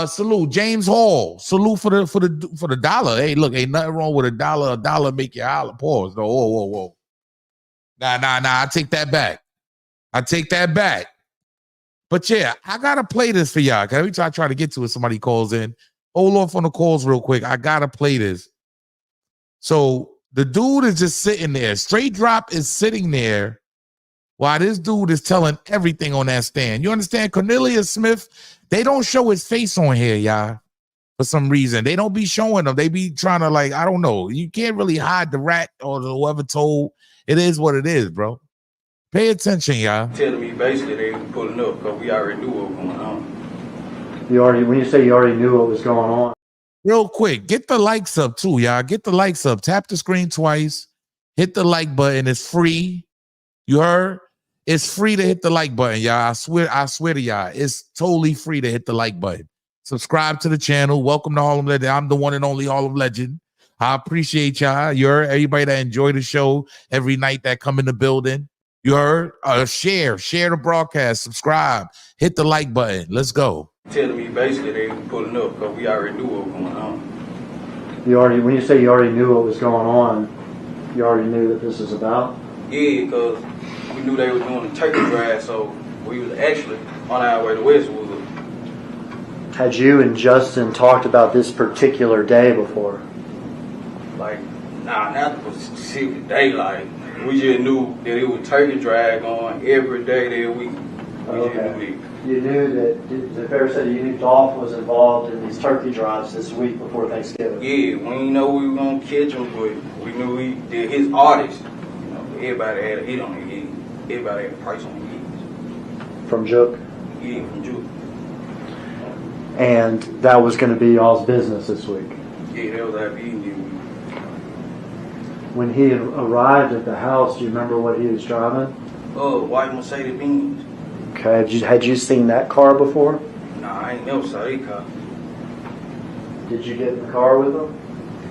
Salute James Hall. Salute for the dollar. Hey, look, ain't nothing wrong with a dollar. A dollar make you holler. Pause. No, whoa. Nah. I take that back. But yeah, I gotta play this for y'all. Cause every time I try to get to it, somebody calls in. Hold off on the calls real quick. I gotta play this. So the dude is just sitting there. Straight Drop is sitting there while this dude is telling everything on that stand. You understand? Cornelius Smith, they don't show his face on here, y'all. For some reason. They don't be showing them. They be trying to, like, I don't know. You can't really hide the rat or whoever told. It is what it is, bro. Pay attention, y'all. Telling me basically they were pulling up because we already knew what was going on. When you say you already knew what was going on. Real quick, get the likes up too, y'all. Get the likes up. Tap the screen twice. Hit the like button. It's free. You heard? It's free to hit the like button, y'all. I swear to y'all, it's totally free to hit the like button. Subscribe to the channel. Welcome to Harlem Legend. I'm the one and only Harlem Legend. I appreciate y'all. You heard? Everybody that enjoy the show every night that come in the building. You heard? Share the broadcast. Subscribe. Hit the like button. Let's go. Telling me basically they were pulling up because we already knew what was going on. When you say you already knew what was going on, you already knew that this was about? Yeah, because we knew they were doing the turkey drive, so we was actually on our way to Westwood. Had you and Justin talked about this particular day before? Like, not the specific day. Like, we just knew that it was turkey drive going every day that week. Okay. You knew that, the fair said you knew Dolph was involved in these turkey drives this week before Thanksgiving. Yeah, we didn't know we were going to catch him, but we knew he did his artist. You know, everybody had a hit on the hit. Everybody had a price on the hits. From Jook? Yeah, from Jook. And that was going to be y'all's business this week? Yeah, that was our business week. When he arrived at the house, do you remember what he was driving? White Mercedes-Benz. Okay, had you seen that car before? Nah, I ain't never saw that car. Did you get in the car with him?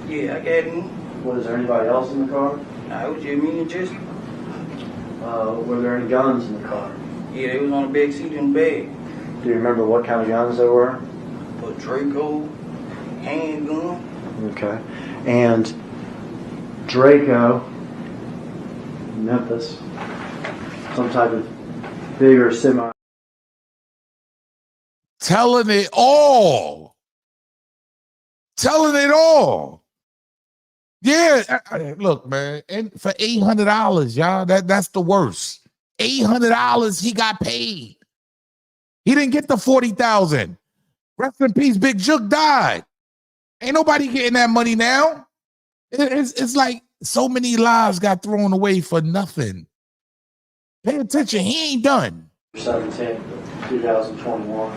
Yeah, I got in. Was there anybody else in the car? Nah, it was just me and Jesse. Were there any guns in the car? Yeah, they was on the back seat in the bag. Do you remember what kind of guns there were? A Draco, handgun. Okay. And Draco, Memphis, some type of bigger semi. Telling it all. Yeah, look, man. And for $800, y'all, that's the worst. $800 he got paid. He didn't get the $40,000. Rest in peace, Big Jook died. Ain't nobody getting that money now. It's like so many lives got thrown away for nothing. Pay attention, he ain't done. 17, 2021.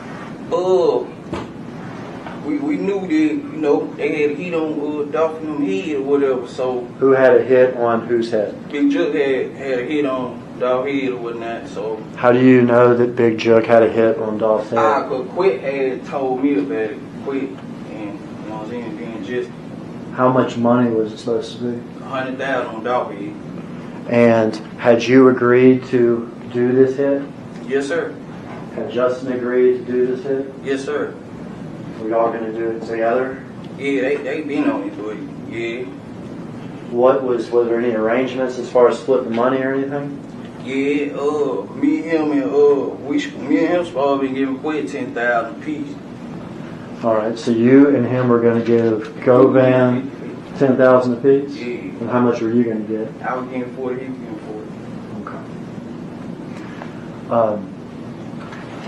We knew that, you know, they had a hit on Dolph and them head or whatever, so. Who had a hit on whose head? Big Jook had a hit on Dolph's head or whatnot, so. How do you know that Big Jook had a hit on Dolph's head? Cause Quit had told me about it, Quit, and, you know what I'm saying, being just. How much money was it supposed to be? $100,000 on Dolph's head. And had you agreed to do this hit? Yes, sir. Had Justin agreed to do this hit? Yes, sir. Were y'all going to do it together? Yeah, they been on it, but yeah. Was there any arrangements as far as splitting the money or anything? Yeah, me and him supposed to be giving Quit $10,000 apiece. All right, so you and him were going to give Govan $10,000 apiece? Yeah. And how much were you going to get? I was getting 40, he was getting 40. Okay.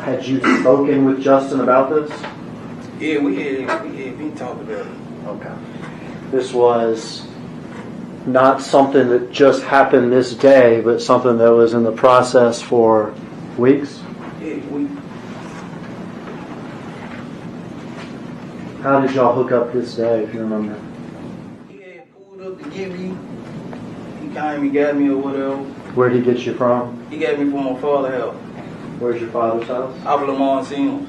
Had you spoken with Justin about this? Yeah, we had been talking about it. Okay. This was not something that just happened this day, but something that was in the process for weeks? Yeah, weeks. How did y'all hook up this day, if you remember? He had pulled up to get me. He came and got me or whatever. Where did he get you from? He got me from my father's house. Where's your father's house? Off of Lamont Sims.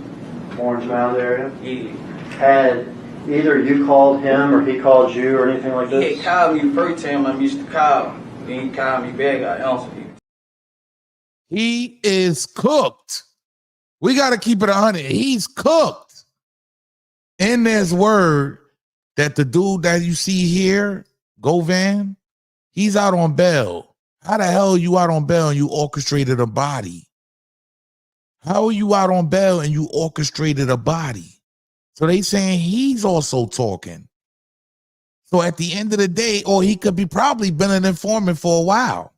Orange Mound area? Yeah. Had either you called him or he called you or anything like this? He had called me the first time I missed the call. Then he called me back, I answered it. He is cooked. We got to keep it 100. He's cooked. And there's word that the dude that you see here, Govan, he's out on bail. How the hell are you out on bail and you orchestrated a body? How are you out on bail and you orchestrated a body? So they saying he's also talking. So at the end of the day, or he could be probably been an informant for a while.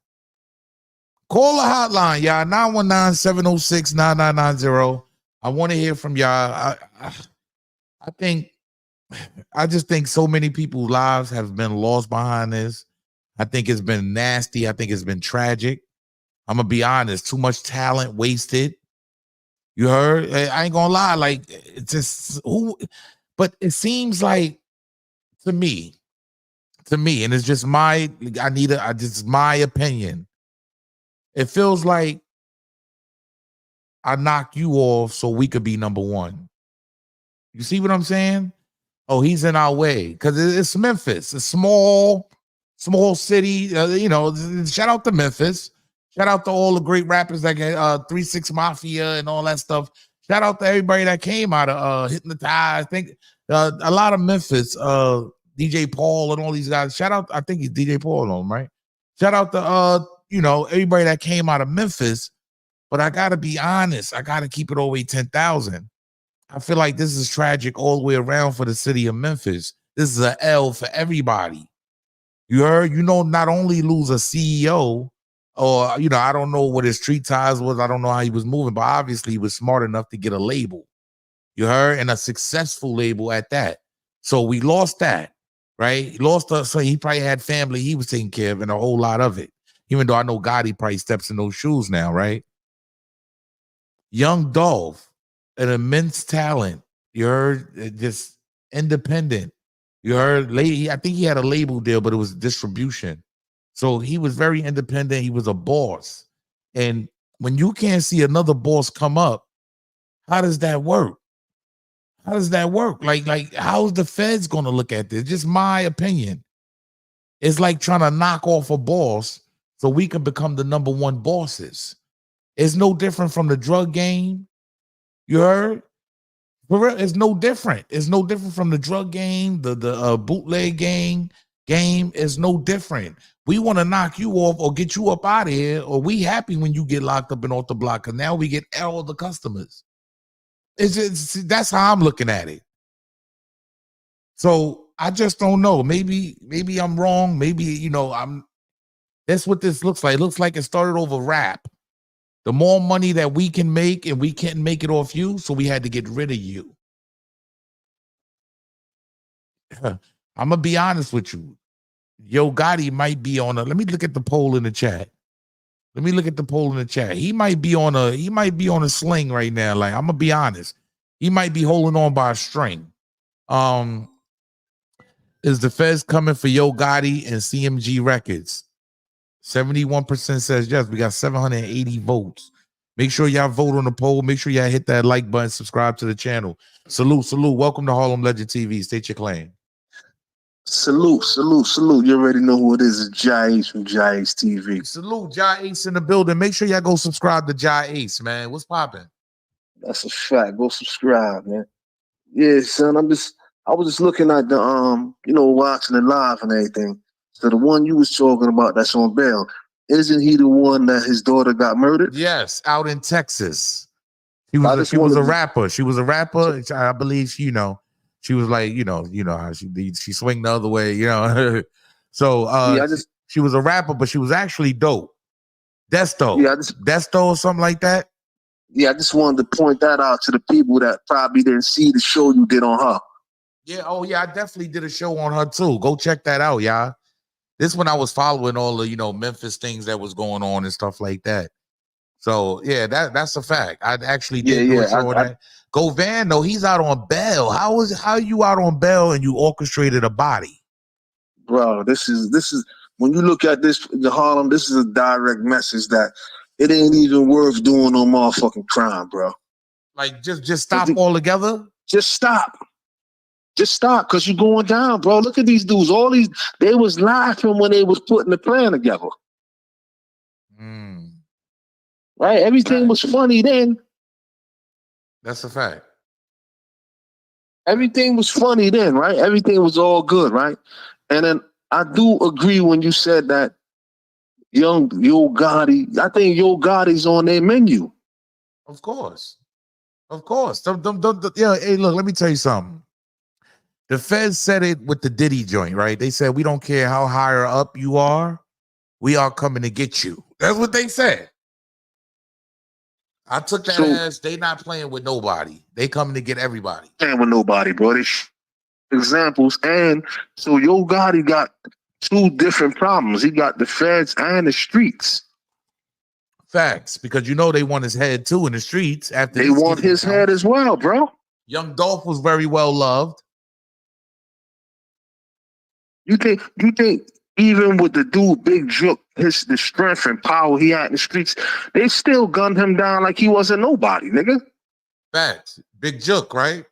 Call the hotline, y'all, 919-706-9990. I want to hear from y'all. I just think so many people's lives have been lost behind this. I think it's been nasty. I think it's been tragic. I'm going to be honest. Too much talent wasted. You heard? I ain't going to lie. Like, it's just but it seems like to me, and it's just my opinion. It feels like I knocked you off so we could be number one. You see what I'm saying? Oh, he's in our way because it's Memphis, a small city. Shout out to Memphis. Shout out to all the great rappers that get 3-6 Mafia and all that stuff. Shout out to everybody that came out of Hypnotized. I think a lot of Memphis, DJ Paul and all these guys. Shout out, I think it's DJ Paul on them, right? Shout out to everybody that came out of Memphis. But I gotta be honest, I gotta keep it all the way 10,000. I feel like this is tragic all the way around for the city of Memphis. This is an L for everybody. You heard? Not only lose a CEO, or I don't know what his street ties was. I don't know how he was moving, but obviously he was smart enough to get a label. You heard? And a successful label at that. So we lost that, right? He lost so he probably had family he was taking care of and a whole lot of it. Even though I know Gotti probably steps in those shoes now, right? Young Dolph, an immense talent. You heard? Just independent. You heard? I think he had a label deal, but it was distribution. So he was very independent. He was a boss. And when you can't see another boss come up, how does that work? How does that work? Like how's the feds going to look at this? Just my opinion. It's like trying to knock off a boss so we can become the number one bosses. It's no different from the drug game. You heard? For real, it's no different. It's no different from the drug game, the bootleg game is no different. We want to knock you off or get you up out of here, or we happy when you get locked up and off the block because now we get all the customers. It's just, that's how I'm looking at it. So I just don't know. Maybe I'm wrong. Maybe, that's what this looks like. It looks like it started over rap. The more money that we can make, and we can't make it off you, so we had to get rid of you. I'm going to be honest with you. Yo Gotti might be on let me look at the poll in the chat. He might be on a sling right now. Like, I'm going to be honest. He might be holding on by a string. Is the feds coming for Yo Gotti and CMG Records? 71% says yes. We got 780 votes. Make sure y'all vote on the poll. Make sure y'all hit that like button, subscribe to the channel. Salute. Welcome to Harlem Legend TV. State your claim. Salute. You already know who it is. It's Jai Ace from Jai Ace TV. Salute, Jai Ace in the building. Make sure y'all go subscribe to Jai Ace, man. What's popping? That's a fact. Go subscribe, man. Yeah, son. I was just looking at the watching it live and everything. So the one you was talking about that's on bail, isn't he the one that his daughter got murdered? Yes, out in Texas. She was a rapper. She was a rapper. I believe she was like, how she swing the other way, So she was a rapper, but she was actually dope. Desto. Yeah, Desto or something like that. Yeah, I just wanted to point that out to the people that probably didn't see the show you did on her. Yeah, oh yeah, I definitely did a show on her too. Go check that out, y'all. This when I was following all the Memphis things that was going on and stuff like that. So yeah, that's a fact. I actually did do a show on that. Go Van though, he's out on bail. How are you out on bail and you orchestrated a body? Bro, this is when you look at this, the Harlem, this is a direct message that it ain't even worth doing no motherfucking crime, bro. Like just stop altogether? Just stop. Just stop, because you're going down, bro. Look at these dudes. They was laughing when they was putting the plan together. right? Everything was funny then. That's a fact. Everything was funny then, right? Everything was all good, right? And then I do agree when you said that Yo Gotti, I think Yo Gotti's on their menu. Of course. Of course. Yeah, hey, look, let me tell you something. The feds said it with the Diddy joint, right? They said, we don't care how higher up you are, we are coming to get you. That's what they said. I took that as they not playing with nobody. They coming to get everybody. Playing with nobody, bro. They examples. And so Yo Gotti got two different problems. He got the feds and the streets. Facts, because you know they want his head too in the streets. After they want his head as well, bro. Young Dolph was very well loved. You think even with the dude Big Jook, the strength and power he had in the streets, they still gunned him down like he wasn't nobody, nigga. Facts. Big Jook, right?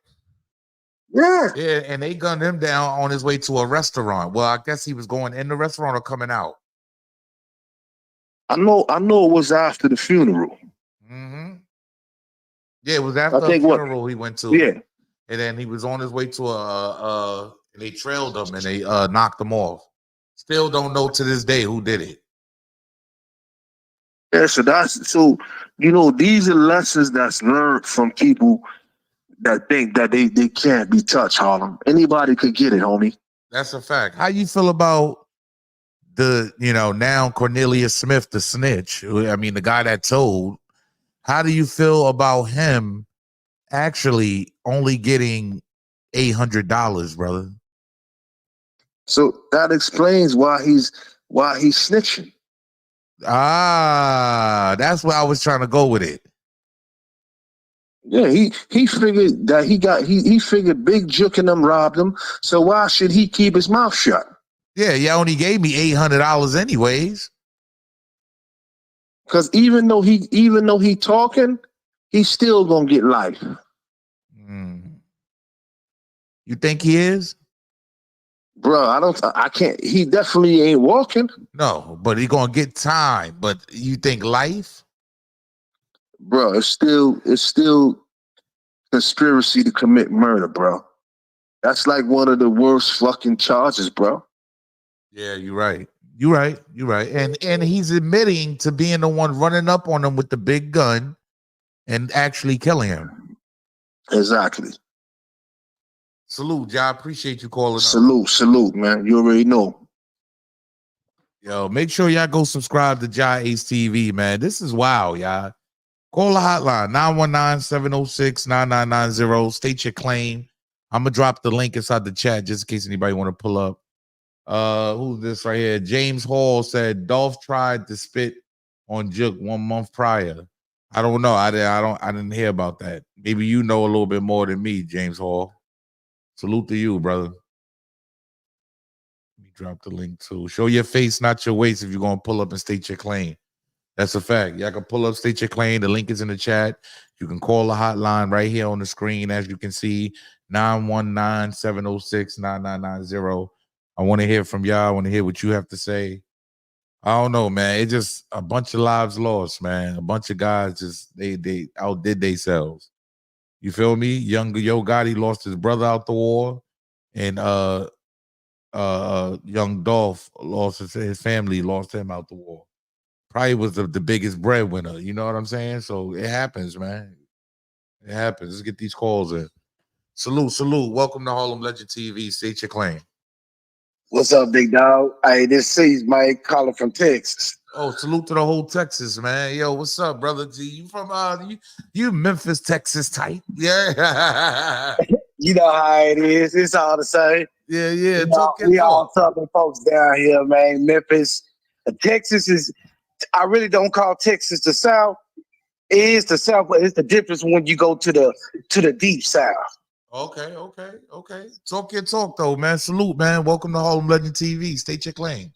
Yeah. Yeah, and they gunned him down on his way to a restaurant. Well, I guess he was going in the restaurant or coming out. I know it was after the funeral. Mm-hmm. Yeah, it was after the funeral he went to. Yeah. And then he was on his way to they trailed him and they knocked him off. Still don't know to this day who did it. Yeah, so these are lessons that's learned from people that think that they can't be touched, Harlem. Anybody could get it, homie. That's a fact. How you feel about the, now Cornelius Smith, the snitch? I mean, the guy that told. How do you feel about him actually only getting $800, brother? So that explains why he's snitching. Ah, that's where I was trying to go with it. Yeah, he figured that he figured Big Jook and them robbed him. So why should he keep his mouth shut? Yeah, you only gave me $800 anyways. Because even though he talking, he's still gonna get life. You think he is? Bro, I can't. He definitely ain't walking. No, but he gonna get time. But you think life? Bro, it's still conspiracy to commit murder, bro. That's like one of the worst fucking charges, bro. Yeah, you're right. You're right. And he's admitting to being the one running up on him with the big gun and actually killing him. Exactly. Salute, y'all. Appreciate you calling up. Salute, man. You already know. Yo, make sure y'all go subscribe to Jai Ace TV, man. This is wild, y'all. Call the hotline, 919-706-9990. State your claim. I'm going to drop the link inside the chat just in case anybody want to pull up. Who's this right here? James Hall said Dolph tried to spit on Jook 1 month prior. I don't know. I didn't hear about that. Maybe you know a little bit more than me, James Hall. Salute to you, brother. Let me drop the link too. Show your face, not your waist, if you're gonna pull up and state your claim. That's a fact. Y'all can pull up, state your claim. The link is in the chat. You can call the hotline right here on the screen, as you can see, 919-706-9990. I want to hear from y'all. I want to hear what you have to say. I don't know, man. It's just a bunch of lives lost, man. A bunch of guys just they outdid themselves. You feel me? Young Yo Gotti lost his brother out the war, and young Dolph lost his family, lost him out the war. Probably was the biggest breadwinner. You know what I'm saying? So it happens, man. It happens. Let's get these calls in. Salute. Welcome to Harlem Legend TV. State your claim. What's up, big dog? Hey, this is Mike calling from Texas. Oh, salute to the whole Texas, man. Yo, what's up, brother? G, you from you Memphis, Texas type? Yeah. You know how it is. It's all the same. Yeah. We all Southern folks down here, man. Memphis, Texas is. I really don't call Texas the South. It is the South, but it's the difference when you go to the deep South. Okay. Talk your talk, though, man. Salute, man. Welcome to Harlem Legend TV. State your claim.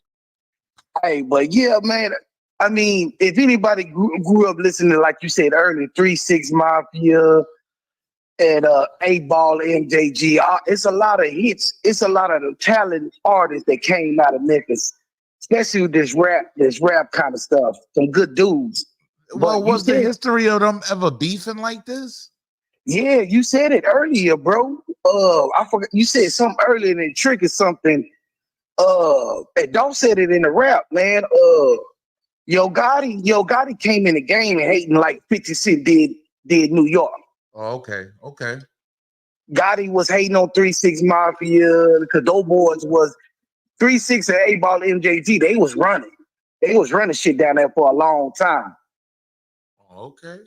Hey, but yeah, man. I mean, if anybody grew up listening, like you said earlier, 3-6 Mafia and 8-Ball MJG, it's a lot of hits. It's a lot of the talented artists that came out of Memphis, especially with this rap kind of stuff. Some good dudes. Well, But you was the said, history of them ever beefing like this? yeah, you said it earlier, bro. I forgot you said something earlier than Trick or something. And Dolph said it in the rap, man. Yo Gotti came in the game and hating like 50 Cent did New York. Oh, okay, okay. Gotti was hating on 3-6 Mafia because those boys was 3-6 and 8 Ball MJG. They was running. They was running shit down there for a long time. Okay.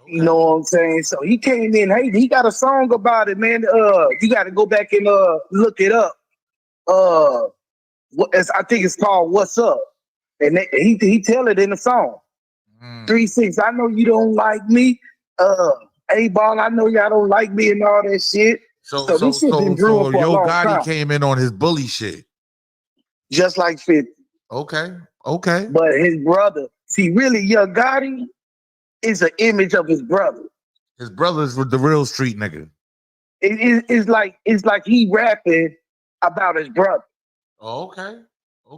You know what I'm saying? So he came in, hey, he got a song about it, man. You got to go back and look it up. I think it's called "What's Up," and he tell it in the song. 3-6, I know you don't like me. 8 Ball, I know y'all don't like me, and all that shit. So this shit been brewing for a Yo long Gotti time. came in on his bully shit. Just like 50. Okay, okay. But his brother, see, really, Yo Gotti is an image of his brother. His brother's with the real street nigga. It's like he rapping about his brother. Oh, okay.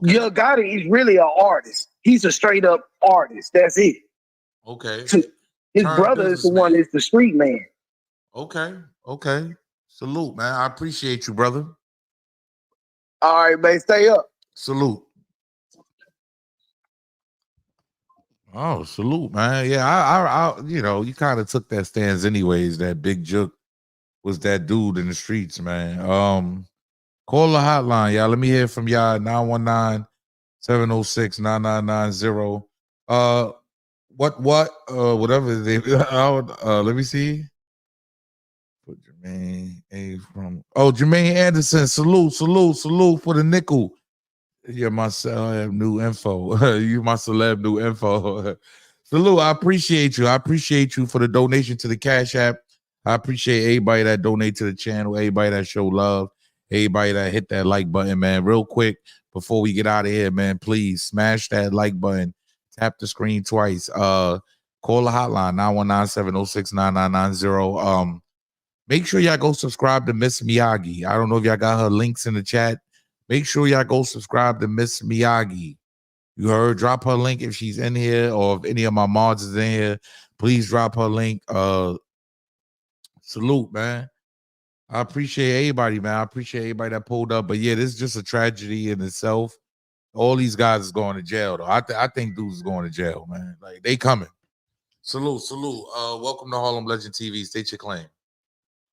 Yo Gotti is really an artist. He's a straight up artist. That's it. Okay. His brother is the one that's the street man. Okay, okay. Salute, man. I appreciate you, brother. All right, man. Stay up. Salute. Oh, salute, man. Yeah, I you know, you kind of took that stance anyways, that Big Jook was that dude in the streets, man. Call the hotline, y'all. Let me hear from y'all. 919-706-9990. Whatever they let me see. Put Jermaine A from Jermaine Anderson. Salute for the nickel. You're my celeb new info. You my celeb new info. Salute, I appreciate you. I appreciate you for the donation to the Cash App. I appreciate everybody that donate to the channel, everybody that show love, everybody that hit that like button, man. Real quick, before we get out of here, man, please smash that like button. Tap the screen twice. Call the hotline, 919-706-9990. Make sure y'all go subscribe to Miss Miyagi. I don't know if y'all got her links in the chat. Make sure y'all go subscribe to Miss Miyagi. You heard? Drop her link if she's in here, or if any of my mods is in here. Please drop her link. Salute, man. I appreciate everybody, man. I appreciate everybody that pulled up. But yeah, this is just a tragedy in itself. All these guys is going to jail, though. I think dudes is going to jail, man. Like, they coming. Salute. Welcome to Harlem Legend TV. State your claim.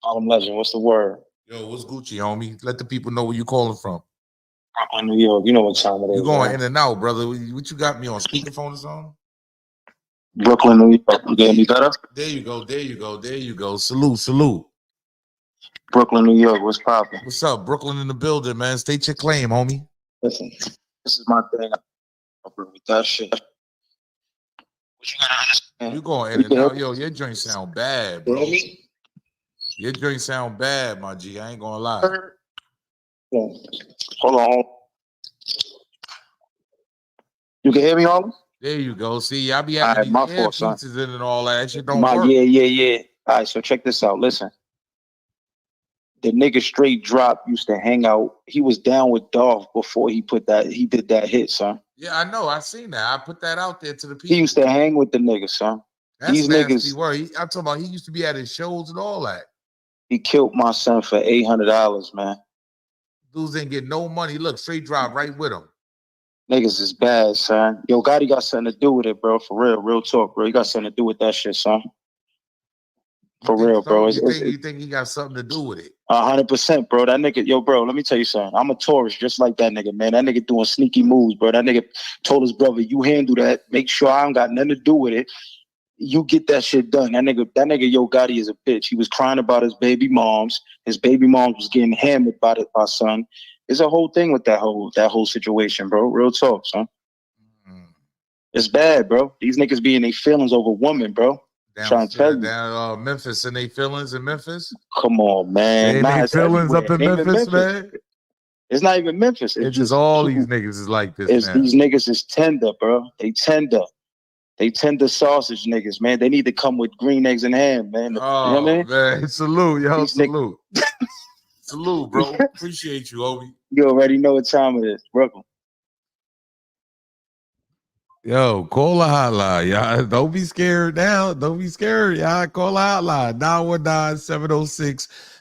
Harlem Legend, what's the word? Yo, what's Gucci, homie? Let the people know where you calling from. I'm New York. You know what time it is. You going man. in and out, brother. What you got me on speakerphone or something? Brooklyn, New York. You getting me better? There you go. Salute. Brooklyn, New York. What's poppin'? What's up? Brooklyn in the building, man. State your claim, homie. Listen, this is my thing. I'll bring with that shit. What you gotta understand? You going in and out. Yo, your joint sound bad, bro. Your joint sound bad, my G. I ain't gonna lie. Hold on. You can hear me, Harlem? There you go. See, I be having my these fault, son. pieces in and all that. That shit don't work. Yeah. All right, so check this out. Listen. The nigga straight drop used to hang out. He was down with Dolph before he did that hit, son. Yeah, I know. I seen that. I put that out there to the people. He used to hang with the niggas, son. That's These nasty niggas. word. I'm talking about he used to be at his shows and all that. He killed my son for $800, man. Dudes didn't get no money. Look, straight drive right with him. Niggas is bad, son. Yo Gotti got something to do with it, bro. For real talk, bro. He got something to do with that shit, son. For real, bro. You think he got something to do with it? 100%, bro. That nigga, yo, bro, let me tell you something. I'm a tourist just like that nigga, man. That nigga doing sneaky moves, bro. That nigga told his brother, you handle that. Make sure I don't got nothing to do with it. You get that shit done. That nigga Yo Gotti is a bitch. He was crying about his baby moms. His baby moms was getting hammered by my son. There's a whole thing with that whole situation, bro. Real talk, son. It's bad, bro. These niggas be in their feelings over women, bro. Trying to tell you. Down Memphis, and they feelings in Memphis. Come on, man. They feelings up in Memphis, man. It's not even Memphis. It's just all these niggas is like this. These niggas is tender, bro. They tender sausage niggas, man. They need to come with green eggs and ham, man. Oh, you know what I mean? Man, salute, yo, salute. Salute, bro. Appreciate you, Obi. You already know what time it is, Brooklyn. Yo, call a hotline, y'all. Don't be scared now. Don't be scared, y'all. Call a hotline.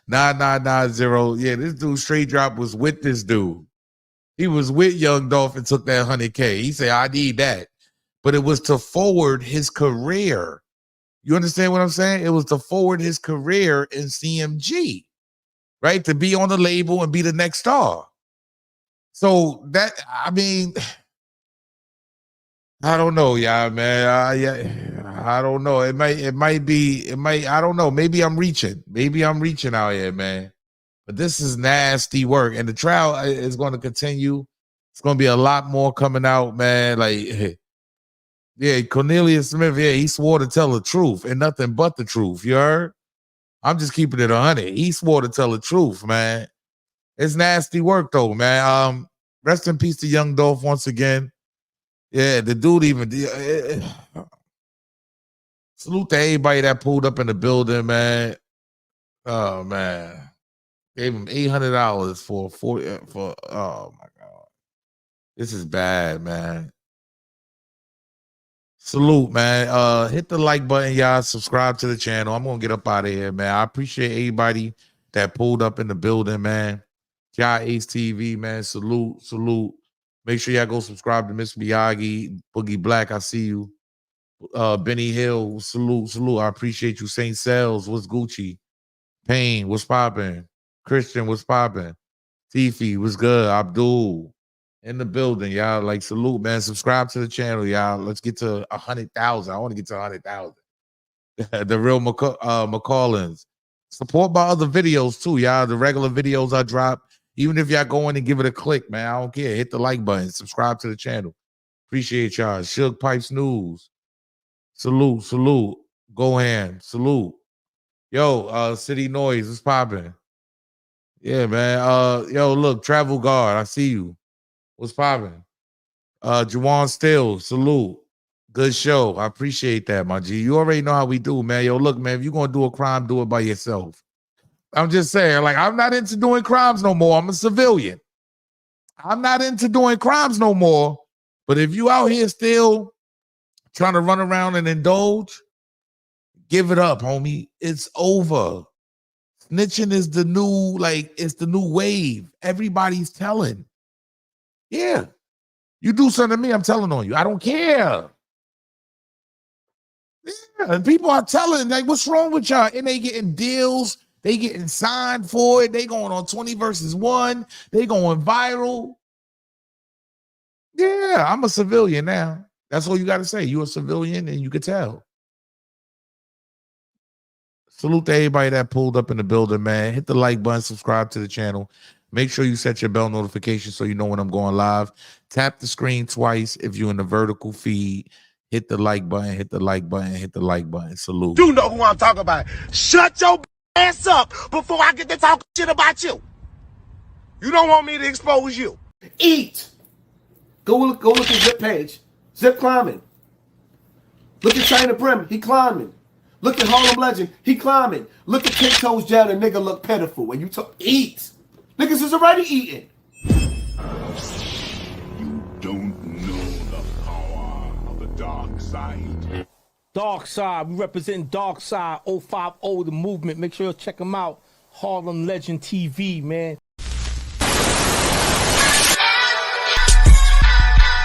919-706-9990. Yeah, this dude straight drop was with this dude. He was with Young Dolph and took that 100K. He said, I need that. But it was to forward his career. You understand what I'm saying? It was to forward his career in CMG, right? To be on the label and be the next star. So that, I mean, I don't know, y'all, man. I don't know. It might, I don't know. Maybe I'm reaching out here, man. But this is nasty work. And the trial is going to continue. It's going to be a lot more coming out, man. Like, yeah, Cornelius Smith, yeah, he swore to tell the truth and nothing but the truth. You heard? I'm just keeping it 100. He swore to tell the truth, man. It's nasty work, though, man. Rest in peace to Young Dolph once again. Yeah, the dude even salute to everybody that pulled up in the building, man. Oh man, gave him $800 for oh my god, this is bad, man. Salute, man. Hit the like button, y'all. Subscribe to the channel. I'm gonna get up out of here, man. I appreciate everybody that pulled up in the building, man. Y'all Ace TV, man. Salute. Make sure y'all go subscribe to Miss Miyagi, Boogie Black. I see you. Benny Hill, salute. I appreciate you. St. Cells, what's Gucci? Payne, what's poppin'? Christian, what's poppin'? Tifi, what's good? Abdul, in the building, y'all. Like, salute, man. Subscribe to the channel, y'all. Let's get to 100,000. I want to get to 100,000. The real McCallins. Support my other videos, too, y'all. The regular videos I drop. Even if y'all go in and give it a click, man, I don't care. Hit the like button. Subscribe to the channel. Appreciate y'all. Suge Pipes News. Salute. Go hand. Salute. Yo, City Noise. What's popping? Yeah, man. Yo, look, Travel Guard. I see you. What's popping? Juwan Still. Salute. Good show. I appreciate that, my G. You already know how we do, man. Yo, look, man, if you're going to do a crime, do it by yourself. I'm just saying, like, I'm not into doing crimes no more. I'm a civilian. I'm not into doing crimes no more. But if you out here still trying to run around and indulge, give it up, homie. It's over. Snitching is the new, like, it's the new wave. Everybody's telling. Yeah. You do something to me, I'm telling on you. I don't care. Yeah. And people are telling, like, what's wrong with y'all? And they getting deals. They getting signed for it. They going on 20 versus 1. They going viral. Yeah, I'm a civilian now. That's all you got to say. You're a civilian and you could tell. Salute to everybody that pulled up in the building, man. Hit the like button, subscribe to the channel. Make sure you set your bell notification so you know when I'm going live. Tap the screen twice if you're in the vertical feed. Hit the like button, hit the like button, hit the like button. Salute. You know who I'm talking about. Shut your ass up before I get to talk shit about you. You don't want me to expose you. Eat. Go look at Zip page. Zip climbing. Look at China Brim. He climbing. Look at Harlem Legend. He climbing. Look at Ten Toes Down. And nigga look pitiful. When you talk, eat. Niggas is already eating. You don't know the power of the dark side. Dark Side, we represent Dark Side 050 the movement. Make sure you check them out. Harlem Legend TV, man.